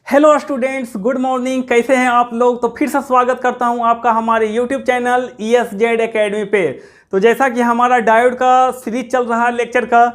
Hello students, good morning. कैसे हैं आप लोग? तो फिर से स्वागत करता हूं आपका हमारे यूट्यूब चैनल ESZ एकेडमी पे। तो जैसा कि हमारा डायोड का सीरीज चल रहा है लेक्चर का,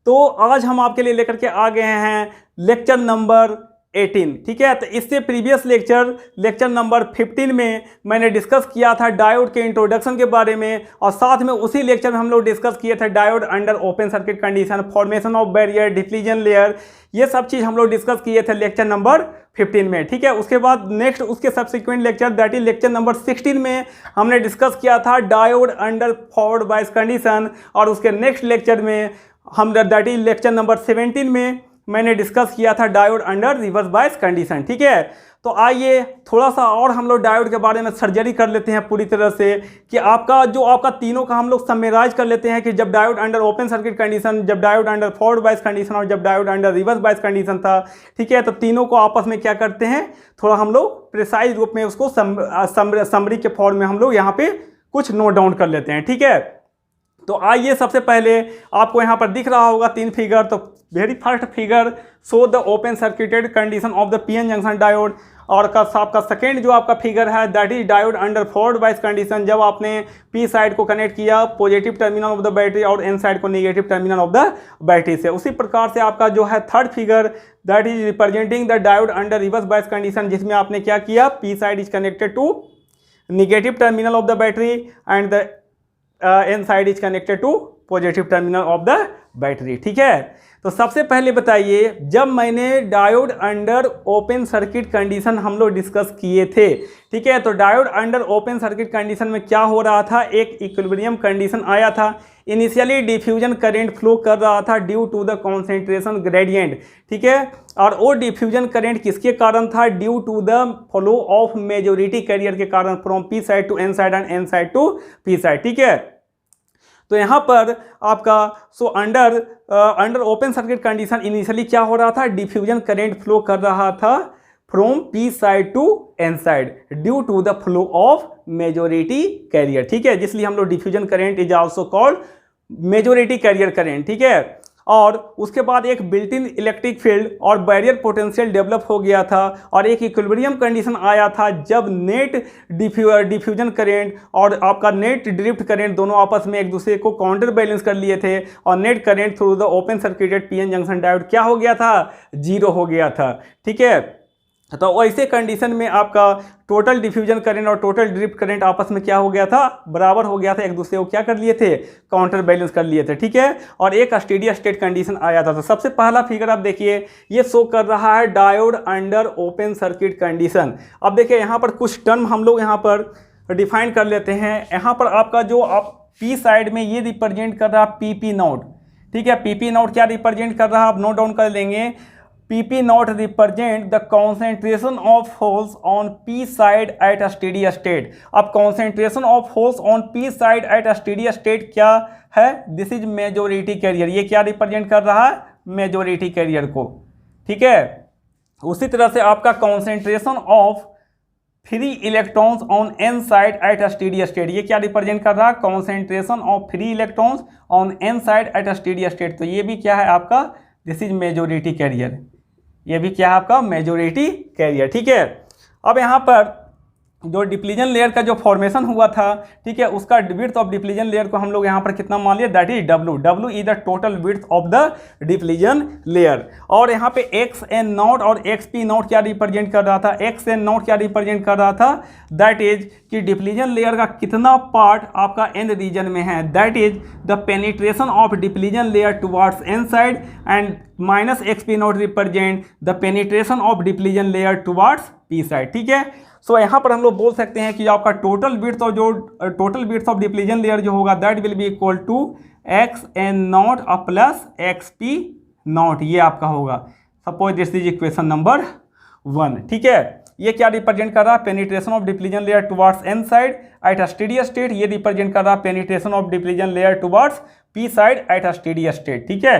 तो आज हम आपके लिए लेकर के आ गए हैं लेक्चर नंबर 18। ठीक है, तो इससे प्रीवियस लेक्चर नंबर 15 में मैंने डिस्कस किया था डायोड के इंट्रोडक्शन के बारे में, और साथ में उसी लेक्चर में हम लोग डिस्कस किए थे diode under open circuit condition, formation of barrier, diffusion layer, ये सब चीज़ हम लोग डिस्कस किए थे लेक्चर नंबर 15 में। ठीक है, उसके बाद नेक्स्ट उसके subsequent lecture that is lecture number 16 में हमने डिस्कस किया था diode under forward bias condition, और उसके नेक्स्ट लेक्चर में हम दैट इज लेक्चर नंबर 17 में मैंने डिस्कस किया था diode under reverse bias condition. ठीक है, तो आइए थोड़ा सा और हम लोग डायोड के बारे में सर्जरी कर लेते हैं पूरी तरह से, कि आपका तीनों का हम लोग समराइज कर लेते हैं कि जब diode under open circuit condition, जब diode under forward bias condition और जब diode under reverse bias condition था। ठीक है, तो तीनों को आपस में क्या करते हैं, थोड़ा हम लोग प्रिसाइज रूप में उसको समरी के फॉर्म में हम लोग यहाँ पे कुछ नोट डाउन कर लेते हैं। ठीक है, तो आइए सबसे पहले आपको यहाँ पर दिख रहा होगा 3 फिगर। तो very first figure show the open circuited condition of the PN junction diode, और आपका सेकेंड जो आपका फिगर है that is diode under forward bias condition, जब आपने पी साइड को कनेक्ट किया positive terminal of the battery और एन साइड को negative terminal of the battery से। उसी प्रकार से आपका जो है third figure that is representing the diode under reverse bias condition, जिसमें आपने क्या किया, P side is connected to negative terminal of the battery and the N side is connected to positive terminal of the battery. ठीक है, तो सबसे पहले बताइए, जब मैंने diode under open circuit condition हम लोग डिस्कस किए थे, ठीक है, तो diode under open circuit condition में क्या हो रहा था, एक इक्विलिब्रियम कंडीशन आया था। इनिशियली डिफ्यूजन करंट फ्लो कर रहा था due to the concentration gradient. ठीक है, और वो डिफ्यूजन करंट किसके कारण था, due to the flow of majority carrier के कारण, from P side to N side and N side to P side. ठीक है, तो यहाँ पर आपका under open circuit condition initially क्या हो रहा था, डिफ्यूजन करंट फ्लो कर रहा था from P side to N side due to the flow of majority carrier. ठीक है, जिसलिए हम लोग diffusion current is also called majority carrier current. ठीक है, और उसके बाद एक बिल्ट इन इलेक्ट्रिक फील्ड और बैरियर पोटेंशियल डेवलप हो गया था, और एक इक्विलिब्रियम कंडीशन आया था जब नेट डिफ्यूजन करंट और आपका नेट ड्रिफ्ट करंट दोनों आपस में एक दूसरे को काउंटर बैलेंस कर लिए थे, और net current through the open circuited PN junction diode क्या हो गया था, 0 हो गया था। ठीक है, तो ऐसे कंडीशन में आपका टोटल डिफ्यूजन करंट और टोटल ड्रिफ्ट करंट आपस में क्या हो गया था, बराबर हो गया था, एक दूसरे को क्या कर लिए थे, काउंटर बैलेंस कर लिए थे। ठीक है, और एक स्टेडी स्टेट कंडीशन आया था। तो सबसे पहला फिगर आप देखिए, ये शो कर रहा है diode under open circuit condition. अब देखिए यहाँ पर कुछ टर्म हम लोग यहाँ पर डिफाइन कर लेते हैं। यहाँ पर आपका जो आप पी साइड में ये रिप्रेजेंट कर रहा है PP नोट। ठीक है, PP नोट क्या रिप्रेजेंट कर रहा है, आप नोट डाउन कर लेंगे। PP not represent the concentration of holes on P side at a steady state. अब concentration of holes on P side at a steady state क्या है, दिस इज मेजोरिटी कैरियर। ये क्या रिप्रेजेंट कर रहा है, मेजोरिटी कैरियर को। ठीक है, उसी तरह से आपका concentration of free electrons on N side at a steady state, ये क्या रिप्रेजेंट कर रहा है, concentration of free electrons on N side at a steady state. तो ये भी क्या है आपका, दिस इज मेजोरिटी कैरियर। ये भी क्या है आपका, मेजोरिटी कैरियर। ठीक है, अब यहाँ पर जो डिप्लीजन लेयर का जो फॉर्मेशन हुआ था, ठीक है, उसका विड्थ ऑफ डिप्लीजन लेयर को हम लोग यहाँ पर कितना मान लिया, that is W is the total width of the depletion layer. और यहाँ पे XN नॉट और XP नॉट क्या रिप्रेजेंट कर रहा था, XN नॉट क्या रिप्रेजेंट कर रहा था, दैट इज कि डिप्लीजन लेयर का कितना पार्ट आपका एन रीजन में है, that is the penetration of depletion layer towards N side, and minus XP not represent the penetration of depletion layer towards P side. ठीक है, सो यहाँ पर हम लोग बोल सकते हैं कि आपका टोटल विड्थ और जो total width of depletion layer जो होगा that will be equal to XN not plus XP not, ये आपका होगा। Suppose this is equation number 1। ठीक है, ये क्या रिप्रेजेंट कर रहा है, penetration of depletion layer towards N side at a steady state. ये रिप्रेजेंट कर रहा है penetration of depletion layer towards P side at a steady state. ठीक है,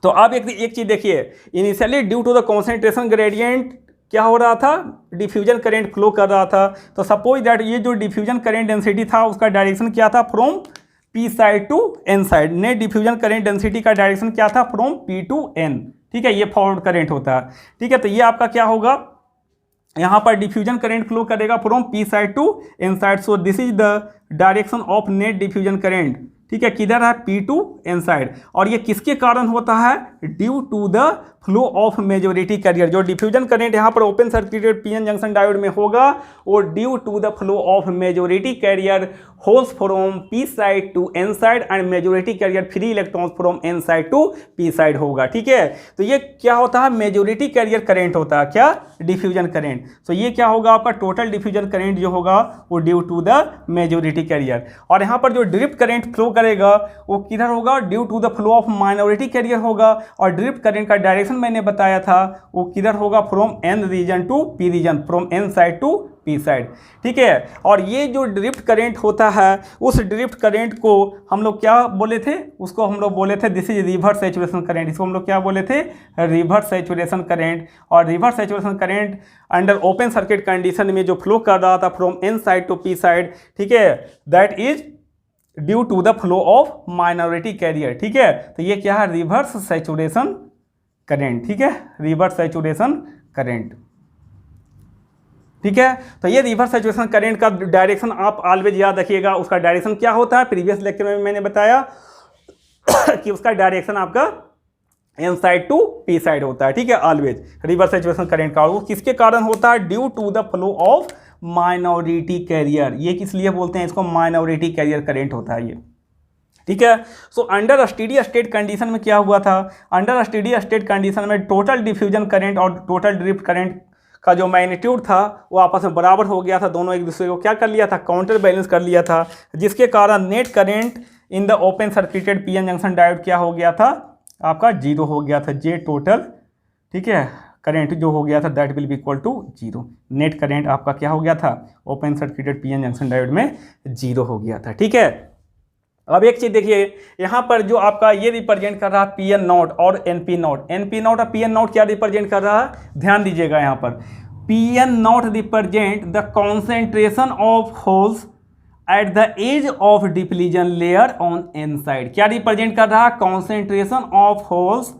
तो अब एक चीज देखिए, initially due to the concentration gradient क्या हो रहा था, डिफ्यूजन करंट फ्लो कर रहा था। तो सपोज दैट ये जो डिफ्यूजन करंट डेंसिटी था उसका डायरेक्शन क्या था, from P side to N side. Net diffusion current density का डायरेक्शन क्या था, फ्रॉम P टू N। ठीक है, ये फॉरवर्ड करंट होता है। ठीक है, तो ये आपका क्या होगा, यहाँ पर डिफ्यूजन करंट फ्लो करेगा from P side to N side. So this is the direction of net diffusion current. ठीक है, किधर है, पी टू एन साइड। और ये किसके कारण होता है, due to the flow of majority carrier. जो डिफ्यूजन करंट यहाँ पर open circuited PN junction diode में होगा वो due to the flow of majority carrier holes from P side to N side and majority carrier free electrons from N side to P side होगा। ठीक है, तो ये क्या होता है, मेजोरिटी कैरियर करंट होता है, क्या, डिफ्यूजन करंट। तो ये क्या होगा आपका टोटल डिफ्यूजन करंट जो होगा वो due to the majority carrier. और यहाँ पर जो ड्रिफ्ट करंट फ्लो करेगा वो किधर होगा, due to the flow of minority carrier होगा। और ड्रिफ्ट करंट का डायरेक्शन मैंने बताया था वो किधर होगा, from N region to P region, from N side to P side. ठीक है, और ये जो ड्रिफ्ट करंट होता है उस ड्रिफ्ट करंट को हम लोग क्या बोले थे, उसको हम लोग बोले थे this is reverse saturation current. इसको हम लोग क्या बोले थे, रिवर्स सैचुरेशन करंट। और reverse saturation current under open circuit condition में जो फ्लो कर रहा था from N side to P side, ठीक है, that is due to the flow of minority carrier. ठीक है, तो ये क्या है, रिवर्स सैचुरेशन करंट। ठीक है, रिवर्स सैचुरेशन करंट। ठीक है, तो ये रिवर्स सैचुरेशन करंट का डायरेक्शन आप ऑलवेज याद रखिएगा। उसका डायरेक्शन क्या होता है, प्रीवियस लेक्चर में मैंने बताया कि उसका डायरेक्शन आपका N side to P side होता है। ठीक है, ऑलवेज रिवर्स सैचुरेशन करंट का। वो किसके कारण होता है, due to the flow of minority carrier. ये किस लिए बोलते हैं इसको, माइनॉरिटी कैरियर करंट होता है ये। ठीक है, so under steady state condition में क्या हुआ था, अंडर स्टेडी स्टेट कंडीशन में टोटल डिफ्यूजन करंट और टोटल ड्रिफ्ट करंट का जो मैग्नीट्यूड था वो आपस में बराबर हो गया था। दोनों एक दूसरे को क्या कर लिया था, काउंटर बैलेंस कर लिया था, जिसके कारण net current in the open circuited PN junction diode क्या हो गया था, आपका जीरो हो गया था, जे टोटल। ठीक है, करंट जो हो गया था that will be equal to zero. Net current आपका क्या हो गया था, open circuited PN junction diode में जीरो हो गया था। ठीक है, अब एक चीज़ देखिए, यहाँ पर जो आपका ये रिप्रेजेंट कर रहा है पी एन नॉट और N P not. N P not और पी एन नॉट क्या रिप्रेजेंट कर रहा है, ध्यान दीजिएगा। यहाँ पर P N not represent the concentration of holes at the edge of depletion layer on N side. क्या रिप्रेजेंट कर रहा है, concentration of holes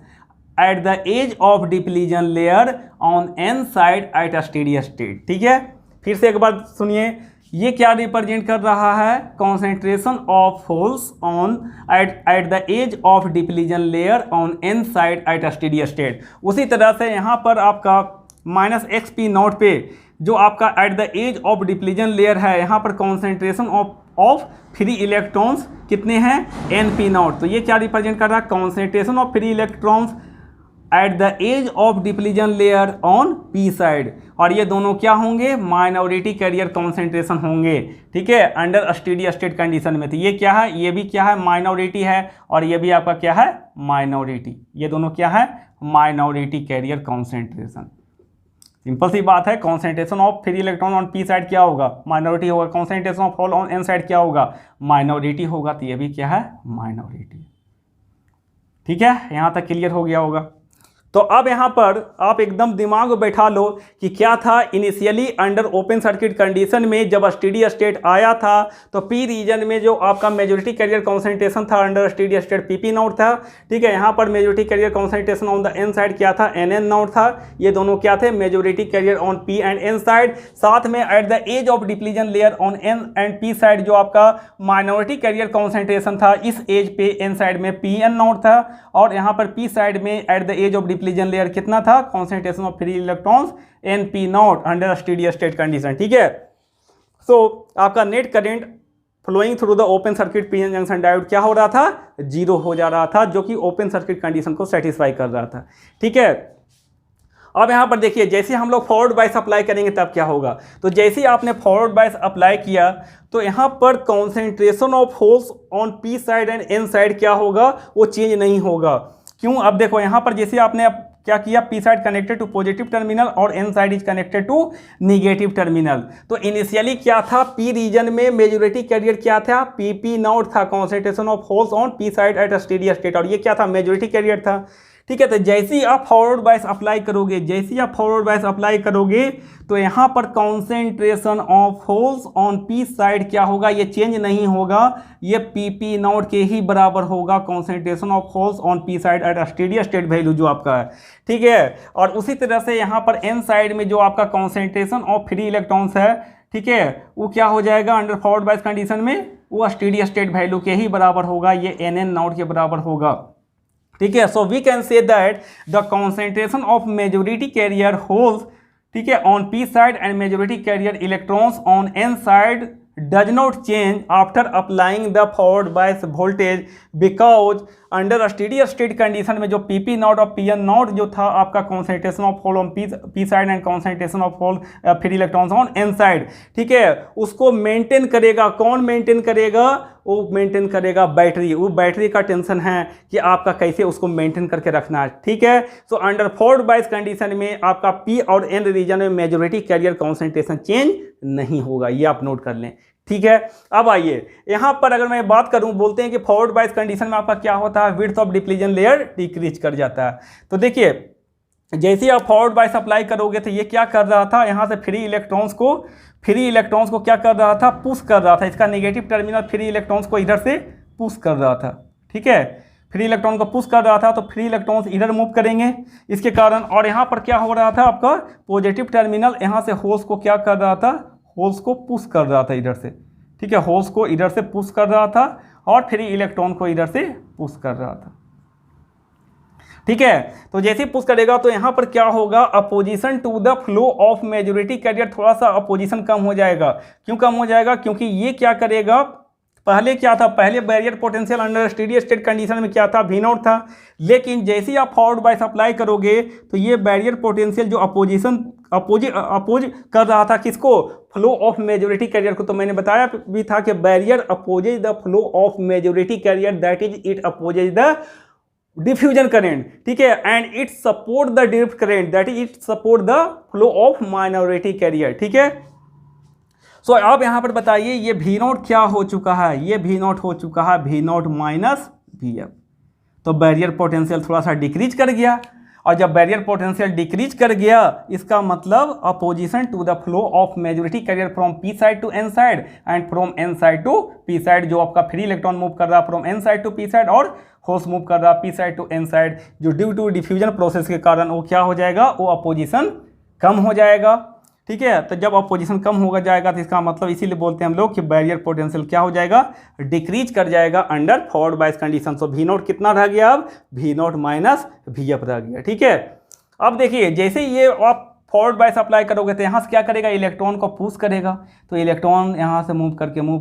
at the edge of depletion layer on N side at a steady state. ठीक है, फिर से एक बार सुनिए, ये क्या रिप्रेजेंट कर रहा है, concentration of holes on at the edge of depletion layer on N side at a steady state. उसी तरह से यहाँ पर आपका माइनस एक्स पी नॉट पे जो आपका at the edge of depletion layer है, यहाँ पर कॉन्सेंट्रेशन ऑफ फ्री इलेक्ट्रॉन्स कितने हैं, एन पी नॉट। तो ये क्या रिप्रेजेंट कर रहा है, concentration of free electrons at the edge of depletion layer on P side. और ये दोनों क्या होंगे, माइनॉरिटी कैरियर कॉन्सेंट्रेशन होंगे। ठीक है, अंडर स्टेडी स्टेट कंडीशन में। तो ये क्या है, ये भी क्या है, माइनॉरिटी है, और ये भी आपका क्या है, माइनॉरिटी। ये दोनों क्या है, माइनॉरिटी कैरियर कॉन्सेंट्रेशन। सिंपल सी बात है, concentration of free electron on P side क्या होगा, माइनॉरिटी होगा। Concentration of hole on N side क्या होगा, माइनॉरिटी होगा। तो ये भी क्या है, माइनॉरिटी। ठीक है, यहाँ तक क्लियर हो गया होगा। तो अब यहाँ पर आप एकदम दिमाग में बैठा लो कि क्या था, initially under open circuit condition में जब स्टेडी स्टेट आया था तो पी रीजन में जो आपका मेजोरिटी कैरियर कॉन्सेंट्रेशन था under steady state PP naught था। ठीक है, यहाँ पर majority carrier concentration on the N side क्या था, एन एन नॉट था। ये दोनों क्या थे, majority carrier on P and N side. साथ में at the edge of depletion layer on N and P side जो आपका माइनॉरिटी कैरियर कॉन्सेंट्रेशन था, इस एज पे एन साइड में पी एन नॉट था, और यहाँ पर पी साइड में at the edge of depletion layer कितना था, concentration of free electrons N P not under steady state condition. ठीक है, सो आपका net current flowing through the open circuit PN junction diode क्या हो रहा था, जीरो हो जा रहा था, जो कि ओपन सर्किट कंडीशन को सेटिस्फाई कर रहा था। ठीक है, अब यहाँ पर देखिए, जैसे हम लोग फॉरवर्ड बायस अप्लाई करेंगे तब क्या होगा। तो जैसे आपने फॉरवर्ड बायस अप्लाई किया तो यहाँ पर concentration of holes on P side and N side क्या होगा, वो चेंज नहीं होगा। क्यों, अब देखो यहाँ पर जैसे आपने क्या किया, P side connected to positive terminal और N side is connected to negative terminal. तो इनिशियली क्या था, पी रीजन में मेजोरिटी कैरियर क्या था, पी नॉट था, concentration of holes on P side at steady state, और ये क्या था, मेजोरिटी कैरियर था। ठीक है। तो जैसे ही आप फॉरवर्ड बायस अप्लाई करोगे, जैसे ही आप फॉरवर्ड बायस अप्लाई करोगे तो यहाँ पर concentration of holes on P side क्या होगा, ये चेंज नहीं होगा, ये पी नॉट के ही बराबर होगा, concentration of holes on P side at steady state value जो आपका है, ठीक है। और उसी तरह से यहाँ पर एन साइड में जो आपका कॉन्सेंट्रेशन ऑफ फ्री इलेक्ट्रॉन्स है, ठीक है, वो क्या हो जाएगा अंडर फॉरवर्ड बायस कंडीशन में, वो स्टेडी स्टेट वैल्यू के ही बराबर होगा, ये एन एन नॉट के बराबर होगा, ठीक है। So we can say that the concentration of majority carrier holes, ठीक है, on P side and majority carrier electrons on N side does not change after applying the forward bias voltage because under a steady state condition में जो PP not और PN not जो था आपका concentration of hole on P side and concentration of hole free electrons on N side, ठीक है, उसको maintain करेगा, कौन मेंटेन करेगा, वो मेंटेन करेगा बैटरी, वो बैटरी का टेंशन है कि आपका कैसे उसको मेंटेन करके रखना है, ठीक है। सो अंडर फॉरवर्ड बायस कंडीशन में आपका P और N रीजन में मेजोरिटी कैरियर कॉन्सेंट्रेशन चेंज नहीं होगा, ये आप नोट कर लें, ठीक है। अब आइए यहाँ पर अगर मैं बात करूँ, बोलते हैं कि फॉरवर्ड बायस कंडीशन में आपका क्या होता है, width of depletion layer decrease कर जाता है। तो देखिए जैसे ही आप फॉरवर्ड बायस अप्लाई करोगे तो ये क्या कर रहा था, यहाँ से फ्री इलेक्ट्रॉन्स को क्या कर रहा था, पुश कर रहा था, इसका नेगेटिव टर्मिनल फ्री इलेक्ट्रॉन्स को इधर से पुश कर रहा था, ठीक है, फ्री इलेक्ट्रॉन को पुश कर रहा था, तो फ्री इलेक्ट्रॉन्स इधर मूव करेंगे इसके कारण, और यहाँ पर क्या हो रहा था, आपका पॉजिटिव टर्मिनल यहाँ से होल्स को क्या कर रहा था, होल्स को पुश कर रहा था इधर से, ठीक है, होल्स को इधर से पुश कर रहा था और फ्री इलेक्ट्रॉन को इधर से पुश कर रहा था, ठीक है। तो जैसे ही पुश करेगा तो यहाँ पर क्या होगा, opposition to the flow of majority carrier, थोड़ा सा अपोजिशन कम हो जाएगा। क्यों कम हो जाएगा, क्योंकि ये क्या करेगा, पहले क्या था, पहले barrier potential under steady state condition में क्या था, वी नॉट था, लेकिन जैसे ही आप फॉरवर्ड बायस अप्लाई करोगे तो ये बैरियर पोटेंशियल जो अपोज कर रहा था किसको, फ्लो ऑफ मेजोरिटी कैरियर को, तो मैंने बताया भी था कि barrier opposes the flow of majority career, that is it opposes the diffusion current, ठीक है, and it support the drift current, that is it support the flow of minority carrier, ठीक है। सो आप यहाँ पर बताइए ये वी नॉट क्या हो चुका है, ये वी नॉट हो चुका है V naught minus V F, तो बैरियर पोटेंशियल थोड़ा सा डिक्रीज कर गया, और जब बैरियर पोटेंशियल डिक्रीज कर गया इसका मतलब opposition to the flow of majority carrier from P side to N side and from N side to P side, जो आपका फ्री इलेक्ट्रॉन मूव कर रहा है from N side to P side और होल्स मूव कर रहा है P side to N side, जो ड्यू टू डिफ्यूजन प्रोसेस के कारण वो क्या हो जाएगा, वो अपोजिशन कम हो जाएगा, ठीक है। तो जब अपोजिशन कम होगा जाएगा तो इसका मतलब इसीलिए बोलते हैं हम लोग कि बैरियर पोटेंशियल क्या हो जाएगा, डिक्रीज कर जाएगा under forward bias condition. So V naught कितना रह गया, अब V naught minus V F रह गया, ठीक है। अब देखिए जैसे ये आप फॉरवर्ड बायस अप्लाई करोगे तो यहाँ से क्या करेगा, इलेक्ट्रॉन को पुश करेगा, तो इलेक्ट्रॉन यहाँ से मूव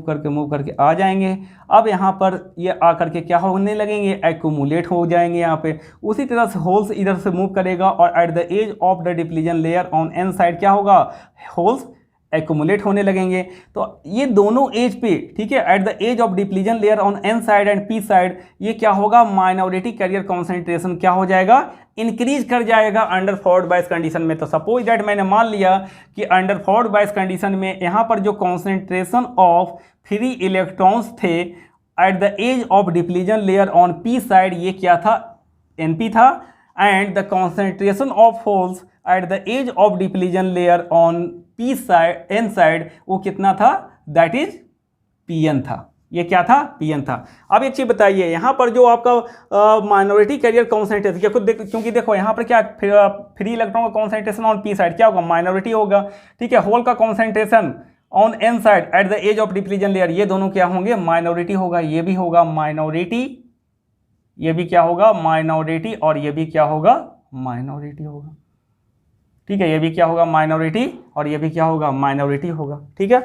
करके आ जाएंगे। अब यहाँ पर ये आकर के क्या होने लगेंगे, एक्यूमुलेट हो जाएंगे यहाँ पे। उसी तरह से होल्स इधर से मूव करेगा और at the edge of the depletion layer on N side क्या होगा, होल्स एक्यूमुलेट होने लगेंगे। तो ये दोनों एज पे, ठीक है, at the edge of depletion layer on N side and P side, ये क्या होगा, माइनॉरिटी कैरियर कॉन्सेंट्रेशन क्या हो जाएगा, इंक्रीज कर जाएगा अंडर फॉरवर्ड बायस कंडीशन में। तो सपोज दैट मैंने मान लिया कि अंडर फॉरवर्ड बायस कंडीशन में यहाँ पर जो कॉन्सेंट्रेशन ऑफ फ्री इलेक्ट्रॉन्स थे at the edge of depletion layer on P side, ये क्या था, एनपी था, and the concentration of holes at the edge of depletion layer on P side N side, वो कितना था, दैट इज पीएन था, ये क्या था, पीएन था। अब एक चीज बताइए, यहाँ पर जो आपका माइनॉरिटी कैरियर कॉन्सेंट्रेशन, क्योंकि देखो यहाँ पर क्या फ्री इलेक्ट्रॉन का कॉन्सेंट्रेशन ऑन पी साइड क्या होगा, माइनॉरिटी होगा, ठीक है, होल का concentration on N side at the edge of depletion layer, ये दोनों क्या होंगे, माइनॉरिटी होगा, ये भी होगा माइनॉरिटी, ये भी क्या होगा, माइनॉरिटी, और ये भी क्या होगा, माइनॉरिटी होगा, ठीक है, ये भी क्या होगा, माइनॉरिटी, और ये भी क्या होगा, माइनॉरिटी होगा, ठीक है।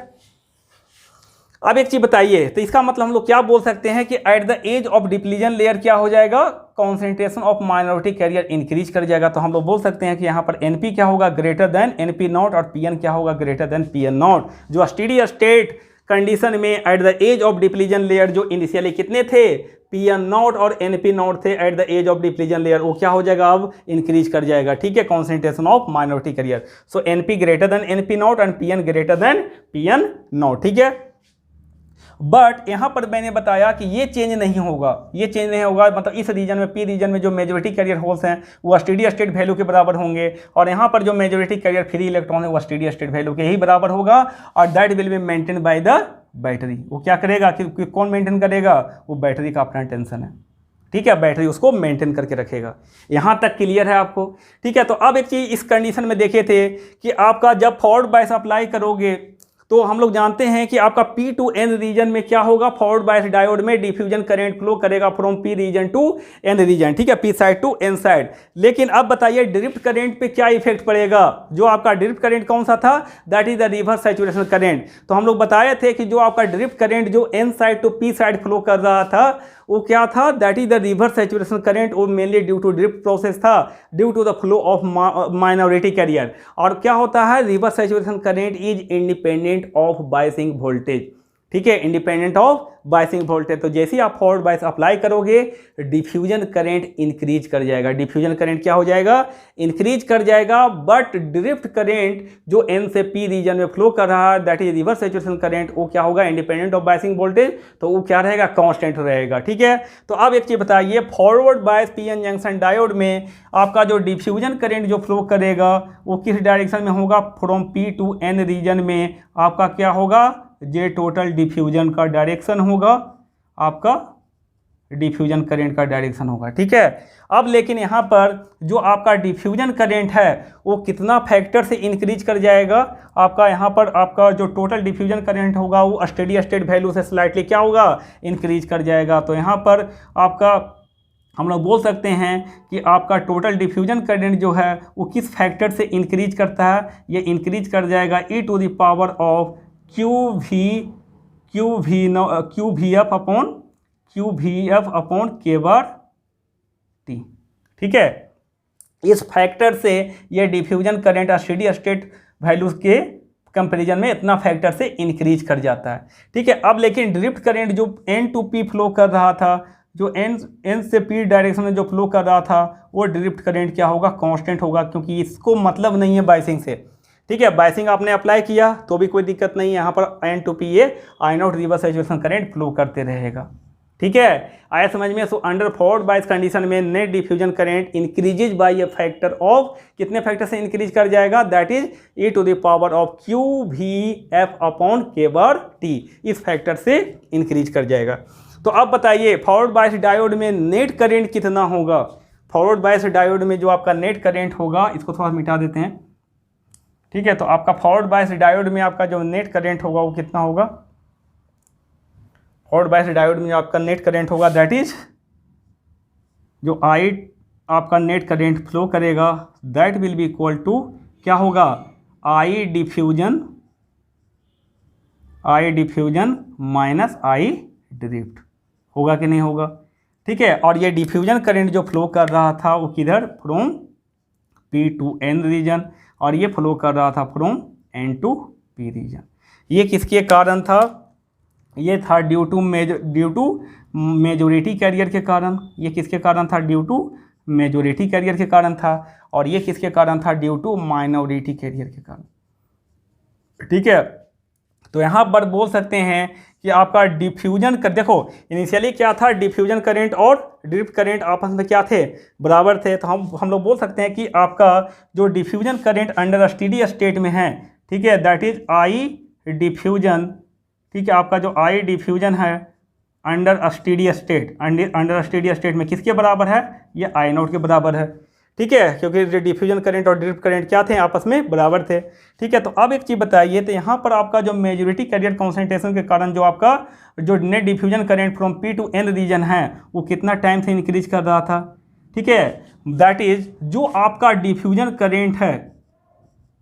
अब एक चीज बताइए, तो इसका मतलब हम लोग क्या बोल सकते हैं कि at the edge of depletion layer क्या हो जाएगा, concentration of minority carrier increase कर जाएगा। तो हम लोग बोल सकते हैं कि यहाँ पर एनपी क्या होगा, ग्रेटर देन एनपी नॉट, और पीएन क्या होगा, ग्रेटर देन पीएन नॉट। जो स्टेडी स्टेट कंडीशन में at the edge of depletion layer जो इनिशियली कितने थे, पीएन नॉट और एनपी नॉट थे at the edge of depletion layer, वो क्या हो जाएगा, अब इंक्रीज कर जाएगा, ठीक है, concentration of minority career. So NP greater than NP not and PN greater than PN not, ठीक है। बट यहाँ पर मैंने बताया कि ये चेंज नहीं होगा, ये चेंज नहीं होगा, मतलब इस रीजन में पी रीजन में जो मेजॉरिटी कैरियर होल्स हैं वो स्टेडी स्टेट वैल्यू के बराबर होंगे, और यहाँ पर जो मेजॉरिटी कैरियर फ्री इलेक्ट्रॉन है वो स्टेडी स्टेट वैल्यू के ही बराबर होगा, और that will be maintain by the battery. वो क्या करेगा कि कौन मेंटेन करेगा, वो बैटरी का अपना टेंशन है, ठीक है, बैटरी उसको मेंटेन करके रखेगा। यहाँ तक क्लियर है आपको, ठीक है। तो अब एक चीज़ इस कंडीशन में देखे थे कि आपका जब फॉरवर्ड बायस अप्लाई करोगे तो हम लोग जानते हैं कि आपका P टू N रीजन में क्या होगा, फॉरवर्ड बायस डायोड में डिफ्यूजन करंट फ्लो करेगा from P region to N region, ठीक है, P side to N side. लेकिन अब बताइए ड्रिफ्ट करंट पे क्या इफेक्ट पड़ेगा, जो आपका ड्रिफ्ट करंट कौन सा था, that is the reverse saturation current. तो हम लोग बताए थे कि जो आपका ड्रिफ्ट करंट जो N side to P side flow कर रहा था वो क्या था, that is the reverse saturation current, वो mainly due to drift process था, due to the flow of minority carrier. और क्या होता है, reverse saturation current is independent of biasing voltage, ठीक है, इंडिपेंडेंट ऑफ बायसिंग वोल्टेज। तो जैसे ही आप फॉरवर्ड बायस अप्लाई करोगे डिफ्यूजन करंट इंक्रीज कर जाएगा, डिफ्यूजन करंट क्या हो जाएगा, इंक्रीज कर जाएगा। बट ड्रिफ्ट करंट जो N से P रीजन में फ्लो कर रहा है that is reverse saturation current, वो क्या होगा, इंडिपेंडेंट ऑफ बायसिंग वोल्टेज, तो वो क्या रहेगा, कांस्टेंट रहेगा, ठीक है। तो अब एक चीज बताइए, फॉरवर्ड बायस PN जंक्शन डायोड में आपका जो डिफ्यूजन करंट जो फ्लो करेगा वो किस डायरेक्शन में होगा, from P to N region में आपका क्या होगा, ये टोटल डिफ्यूजन का डायरेक्शन होगा, आपका डिफ्यूजन करंट का डायरेक्शन होगा, ठीक है। अब लेकिन यहाँ पर जो आपका डिफ्यूजन करंट है वो कितना फैक्टर से इंक्रीज कर जाएगा, आपका यहाँ पर आपका जो टोटल डिफ्यूजन करंट होगा वो स्टेडी स्टेट वैल्यू से स्लाइटली क्या होगा, इंक्रीज कर जाएगा। तो यहाँ पर आपका हम लोग बोल सकते हैं कि आपका टोटल डिफ्यूजन करंट जो है वो किस फैक्टर से इंक्रीज करता है, ये इंक्रीज कर जाएगा e to the power of QVF upon K bar T, ठीक है। इस फैक्टर से ये diffusion current steady state values के कंपैरिजन में इतना फैक्टर से इंक्रीज कर जाता है, ठीक है। अब लेकिन ड्रिफ्ट करंट जो N टू P फ्लो कर रहा था, जो N से P डायरेक्शन में जो फ्लो कर रहा था वो ड्रिफ्ट करंट क्या होगा, कांस्टेंट होगा, क्योंकि इसको मतलब नहीं है बायसिंग से, ठीक है। बायसिंग आपने अप्लाई किया तो भी कोई दिक्कत नहीं है, यहाँ पर N टू P ये I0 reverse saturation current flow करते रहेगा, ठीक है। आया समझ में। So under forward bias condition में net diffusion current increases by a factor of, कितने फैक्टर से इंक्रीज कर जाएगा, that is e to the power of QVF upon K bar T, इस फैक्टर से इंक्रीज कर जाएगा। तो अब बताइए फॉरवर्ड बायस डायोड में नेट करंट कितना होगा, फॉरवर्ड बायस डायोड में जो आपका नेट करंट होगा, इसको थोड़ा मिटा देते हैं, ठीक है। तो आपका फॉरवर्ड बायस डायोड में आपका जो नेट करंट होगा वो कितना होगा, फॉरवर्ड बायस डायोड में आपका नेट करंट होगा दैट इज जो I आपका नेट करंट फ्लो करेगा that will be equal to क्या होगा, I diffusion minus I drift, होगा कि नहीं होगा, ठीक है। और ये डिफ्यूजन करंट जो फ्लो कर रहा था वो किधर, from P to N region, और ये फ्लो कर रहा था from N to P region. ये किसके कारण था, ये था ड्यू टू मेजोरिटी कैरियर के कारण, ये किसके कारण था, ड्यू टू मेजोरिटी कैरियर के कारण था, और ये किसके कारण था, ड्यू टू माइनॉरिटी कैरियर के कारण, ठीक है। तो यहाँ पर बोल सकते हैं कि आपका डिफ्यूजन कर, देखो इनिशियली क्या था, डिफ्यूजन करंट और ड्रिफ्ट करंट आपस में क्या थे, बराबर थे। तो हम लोग बोल सकते हैं कि आपका जो diffusion current under steady state में है, ठीक है, दैट इज I डिफ्यूजन, ठीक है। आपका जो I डिफ्यूजन है अंडर स्टेडी स्टेट में किसके बराबर है, ये I0 के बराबर है, ठीक है, क्योंकि डिफ्यूजन करंट और ड्रिफ्ट करंट क्या थे, आपस में बराबर थे, ठीक है। तो अब एक चीज़ बताइए, तो यहाँ पर आपका जो मेजॉरिटी कैरियर कॉन्सेंट्रेशन के कारण जो आपका जो net diffusion current from P to N region है वो कितना टाइम से इंक्रीज कर रहा था, ठीक है। दैट इज जो आपका डिफ्यूजन करंट है,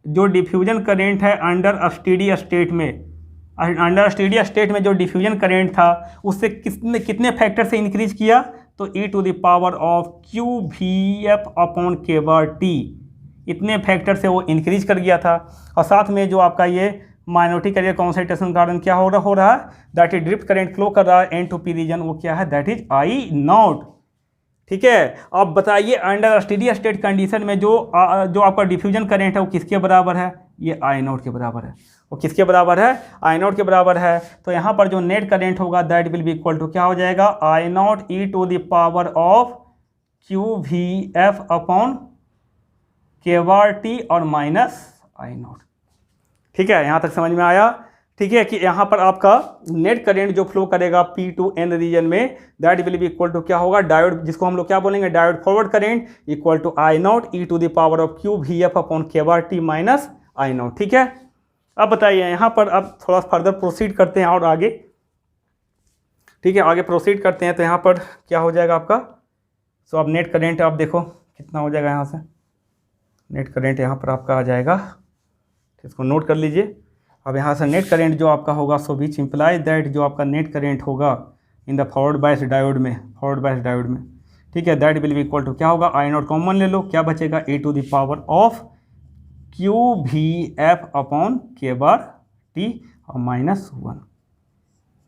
जो डिफ्यूजन करंट है अंडर स्टेडी स्टेट में, अंडर स्टेडी स्टेट में जो डिफ्यूजन करंट था उससे कितने फैक्टर से इंक्रीज किया, तो e to the power of QVF upon K bar T, इतने फैक्टर से वो इंक्रीज कर गया था। और साथ में जो आपका ये माइनॉरिटी कैरियर कॉन्सेंट्रेशन कारण क्या हो रहा है, that is drift current flow कर रहा है N टू P रीजन, वो क्या है, दैट इज I0, ठीक है। अब बताइए अंडर स्टेडी स्टेट कंडीशन में जो आपका डिफ्यूजन करंट है वो किसके बराबर है, ये I0 के बराबर है, वो किसके बराबर है, आई नॉट के बराबर है। तो यहाँ पर जो नेट करेंट होगा that will be equal to क्या हो जाएगा, I not e to the power of Q V F upon K bar T और माइनस आई नॉट। ठीक है, यहाँ तक समझ में आया। ठीक है, कि यहाँ पर आपका नेट करेंट जो फ्लो करेगा पी टू एन रीजन में that will be equal to क्या होगा, डायोड, जिसको हम लोग क्या बोलेंगे, diode forward current equal to I not e to the power of Q V F upon K bar T minus I not. ठीक है, अब बताइए यहाँ पर अब थोड़ा फर्दर प्रोसीड करते हैं और आगे। ठीक है, आगे प्रोसीड करते हैं तो यहाँ पर क्या हो जाएगा आपका, सो अब नेट करेंट आप देखो कितना हो जाएगा, यहाँ से नेट करेंट यहाँ पर आपका आ जाएगा, इसको नोट कर लीजिए। अब यहाँ से नेट करेंट जो आपका होगा, सो विच इम्प्लाई दैट जो आपका नेट करेंट होगा in the forward bias diode में, फॉरवर्ड बायस डायोड में, ठीक है, that will be equal to क्या होगा, आई नॉट कॉमन ले लो, क्या बचेगा, e to the power of Q V F upon K bar T और माइनस 1,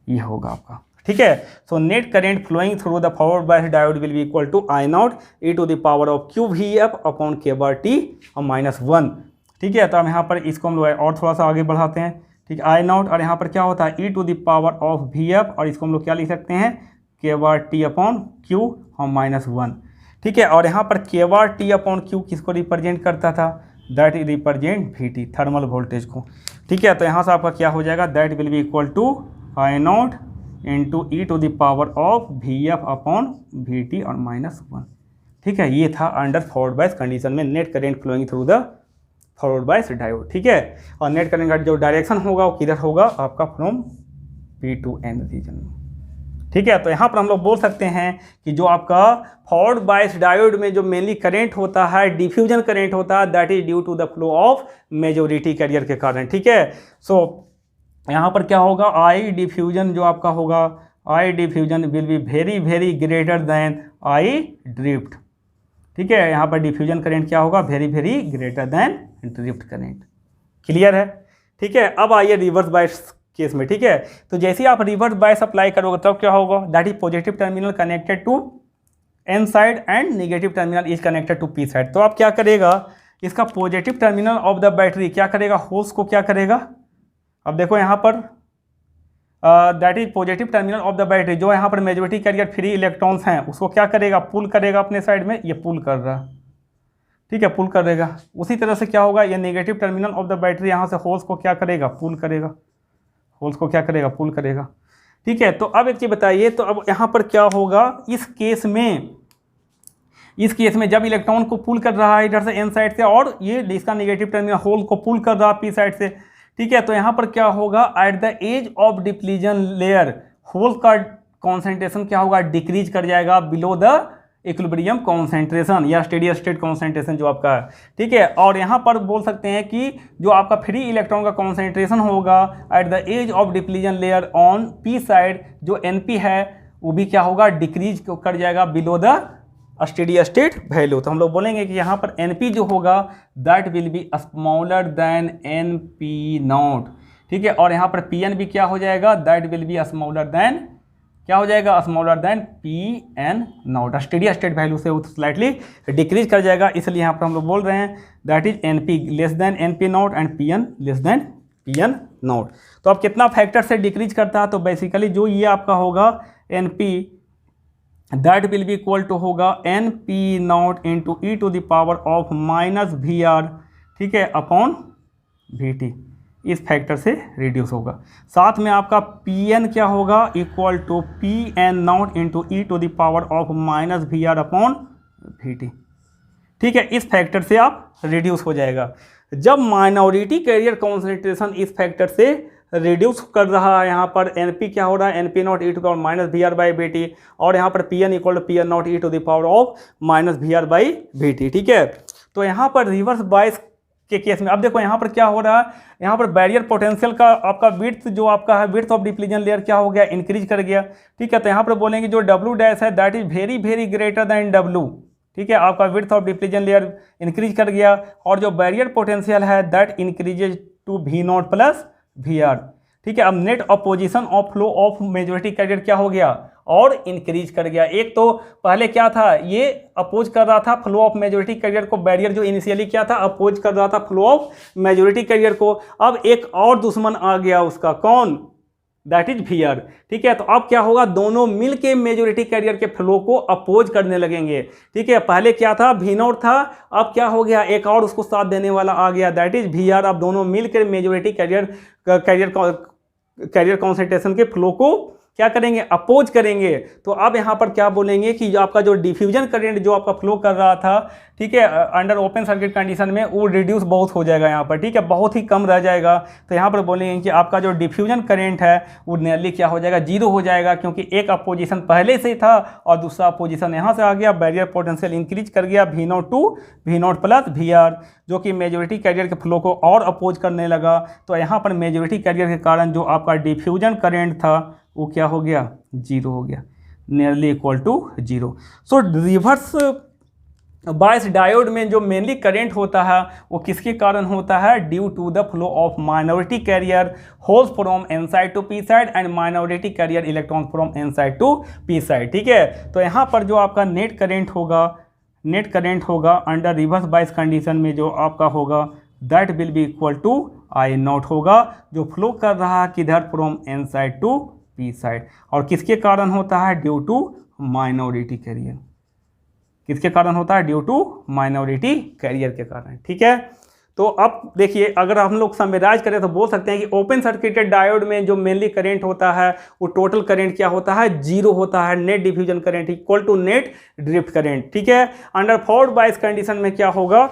ये होगा आपका। ठीक है, so net current flowing through the forward bias diode will be equal to I naught A to the power of Q V F upon K bar T और minus 1। ठीक है, तो हम यहाँ पर इसको हम लोग और थोड़ा सा आगे बढ़ाते हैं। ठीक है, आई नॉट और यहाँ पर क्या होता है, e to the power of V F, और इसको हम लोग क्या लिख सकते हैं, K bar T upon Q और माइनस 1। ठीक है, और यहाँ पर K bar T upon Q किसको रिप्रेजेंट करता था, that is represent V T, thermal voltage को। ठीक है, तो यहाँ से आपका क्या हो जाएगा, that will be equal to I not into e to the power of V F upon V T और माइनस 1। ठीक है, ये था अंडर फॉरवर्ड बायस कंडीशन में net current flowing through the forward bias diode. ठीक है, और net current का जो डायरेक्शन होगा वो किधर होगा, आपका from P to N region में। ठीक है, तो यहाँ पर हम लोग बोल सकते हैं कि जो आपका फॉरवर्ड बायस डायोड में जो मेनली करंट होता है, डिफ्यूजन करंट होता है, that is due to the flow of majority carrier के कारण। ठीक है, सो यहाँ पर क्या होगा, आई डिफ्यूजन जो आपका होगा, I diffusion will be very very greater than I drift. ठीक है, यहाँ पर डिफ्यूजन करंट क्या होगा, very very greater than drift current. Clear है। ठीक है, अब आइए रिवर्स बायस केस में। ठीक है, तो जैसे ही आप रिवर्स बायस अप्लाई करोगे तब क्या होगा, that is positive terminal connected to N side and negative terminal is connected to P side. तो आप क्या करेगा, इसका positive terminal of the battery क्या करेगा, होल्स को क्या करेगा, अब देखो यहाँ पर that is positive terminal of the battery, जो यहाँ पर मेजॉरिटी कैरियर फ्री इलेक्ट्रॉन्स हैं उसको क्या करेगा, पुल करेगा अपने साइड में, ये पुल कर रहा है। ठीक है, पुल करेगा। उसी तरह से क्या होगा, ये negative terminal of the battery यहाँ से होल्स को क्या करेगा, पुल करेगा, होल्स को क्या करेगा, पुल करेगा। ठीक है, तो अब एक चीज़ बताइए, तो अब यहाँ पर क्या होगा, इस केस में जब इलेक्ट्रॉन को पुल कर रहा है इधर से एन साइड से, और ये इसका नेगेटिव टर्मिनल होल को पुल कर रहा है पी साइड से। ठीक है, तो यहाँ पर क्या होगा, at the edge of depletion layer hole का कॉन्सेंट्रेशन क्या होगा, डिक्रीज कर जाएगा बिलो द इक्विलिब्रियम कॉन्सेंट्रेशन या स्टेडी स्टेट कॉन्सेंट्रेशन जो आपका है। ठीक है, और यहाँ पर बोल सकते हैं कि जो आपका फ्री इलेक्ट्रॉन का कॉन्सेंट्रेशन होगा at the edge of depletion layer on P side, जो एनपी है वो भी क्या होगा, डिक्रीज कर जाएगा below the steady state value. तो हम लोग बोलेंगे कि यहाँ पर एनपी जो होगा that will be smaller then NP not. ठीक है, और यहाँ पर पीएन भी क्या हो जाएगा, that will be smaller than, क्या हो जाएगा, smaller than P N naught. Steady state value से स्लाइटली डिक्रीज कर जाएगा, इसलिए यहाँ पर हम लोग बोल रहे हैं that is N P less than N P naught and P N less than P N naught. तो अब कितना फैक्टर से डिक्रीज करता है, तो बेसिकली जो ये आपका होगा N P that will be equal to होगा N P not into e to the power of minus V R, ठीक है, अपॉन वी टी, इस फैक्टर से रिड्यूस होगा। साथ में आपका पी एन क्या होगा, equal to P N not into e to the power of minus V R upon V T. ठीक है, इस फैक्टर से आप रिड्यूस हो जाएगा। जब माइनॉरिटी कैरियर कॉन्सेंट्रेशन इस फैक्टर से रिड्यूस कर रहा है, यहाँ पर एन पी क्या हो रहा है, N P naught e to the power minus V R by V T, और यहाँ पर P N equal to P N naught e to the power of minus V R by V T. ठीक है, तो यहाँ पर reverse bias के case में अब देखो यहाँ पर क्या हो रहा है, यहाँ पर बैरियर पोटेंशियल का आपका विड्थ जो आपका है, विड्थ ऑफ डिप्लीजन लेयर क्या हो गया, इंक्रीज कर गया। ठीक है, तो यहाँ पर बोलेंगे जो डब्ल्यू डैश है that is very very greater than W. ठीक है, आपका width of depletion layer increase कर गया, और जो बैरियर पोटेंशियल है that increases to V naught plus V R. ठीक है, अब net opposition of flow of majority carrier क्या हो गया, और इंक्रीज कर गया। एक तो पहले क्या था, ये अपोज कर रहा था फ्लो ऑफ मेजोरिटी कैरियर को, बैरियर जो इनिशियली क्या था, अपोज कर रहा था फ्लो ऑफ मेजोरिटी कैरियर को। अब एक और दुश्मन आ गया उसका, कौन, दैट इज वीयर। ठीक है, तो अब क्या होगा, दोनों मिलके मेजोरिटी कैरियर के फ्लो को अपोज करने लगेंगे। ठीक है, पहले क्या था, वी नॉट था, अब क्या हो गया, एक और उसको साथ देने वाला आ गया, दैट इज वीआर। अब दोनों मिलकर मेजोरिटी कैरियर कॉन्सेंट्रेशन के फ्लो को क्या करेंगे, अपोज करेंगे। तो अब यहाँ पर क्या बोलेंगे कि आपका जो डिफ्यूजन करंट जो आपका फ्लो कर रहा था, ठीक है, अंडर ओपन सर्किट कंडीशन में, वो रिड्यूस बहुत हो जाएगा यहाँ पर। ठीक है, बहुत ही कम रह जाएगा। तो यहाँ पर बोलेंगे कि आपका जो डिफ्यूजन करंट है वो नियरली क्या हो जाएगा, जीरो हो जाएगा, क्योंकि एक अपोजिशन पहले से था और दूसरा अपोजिशन यहाँ से आ गया, बैरियर पोटेंशियल इंक्रीज कर गया V0 to V0 plus VR, जो कि मेजोरिटी कैरियर के फ्लो को और अपोज करने लगा। तो यहाँ पर मेजोरिटी कैरियर के कारण जो आपका डिफ्यूजन करंट था वो क्या हो गया, जीरो हो गया, nearly equal to zero. So reverse bias diode में जो मेनली करंट होता है वो किसके कारण होता है, due to the flow of minority carrier holes from N side to P side and minority carrier electron from N side to P side. ठीक है, तो यहाँ पर जो आपका नेट करंट होगा अंडर रिवर्स बायस कंडीशन में जो आपका होगा, that will be equal to I naught होगा, जो फ्लो कर रहा है किधर, from N side to P side. और किसके कारण होता है, ड्यू टू माइनॉरिटी कैरियर। किसके कारण होता है, ड्यू टू माइनॉरिटी कैरियर के कारण। ठीक है, तो अब देखिए, अगर हम लोग समराइज करें तो बोल सकते हैं कि ओपन सर्किटेड डायोड में जो मेनली करंट होता है वो टोटल करंट क्या होता है, जीरो होता है। Net diffusion current equal to net drift current. ठीक है, अंडर फॉरवर्ड बायस कंडीशन में क्या होगा,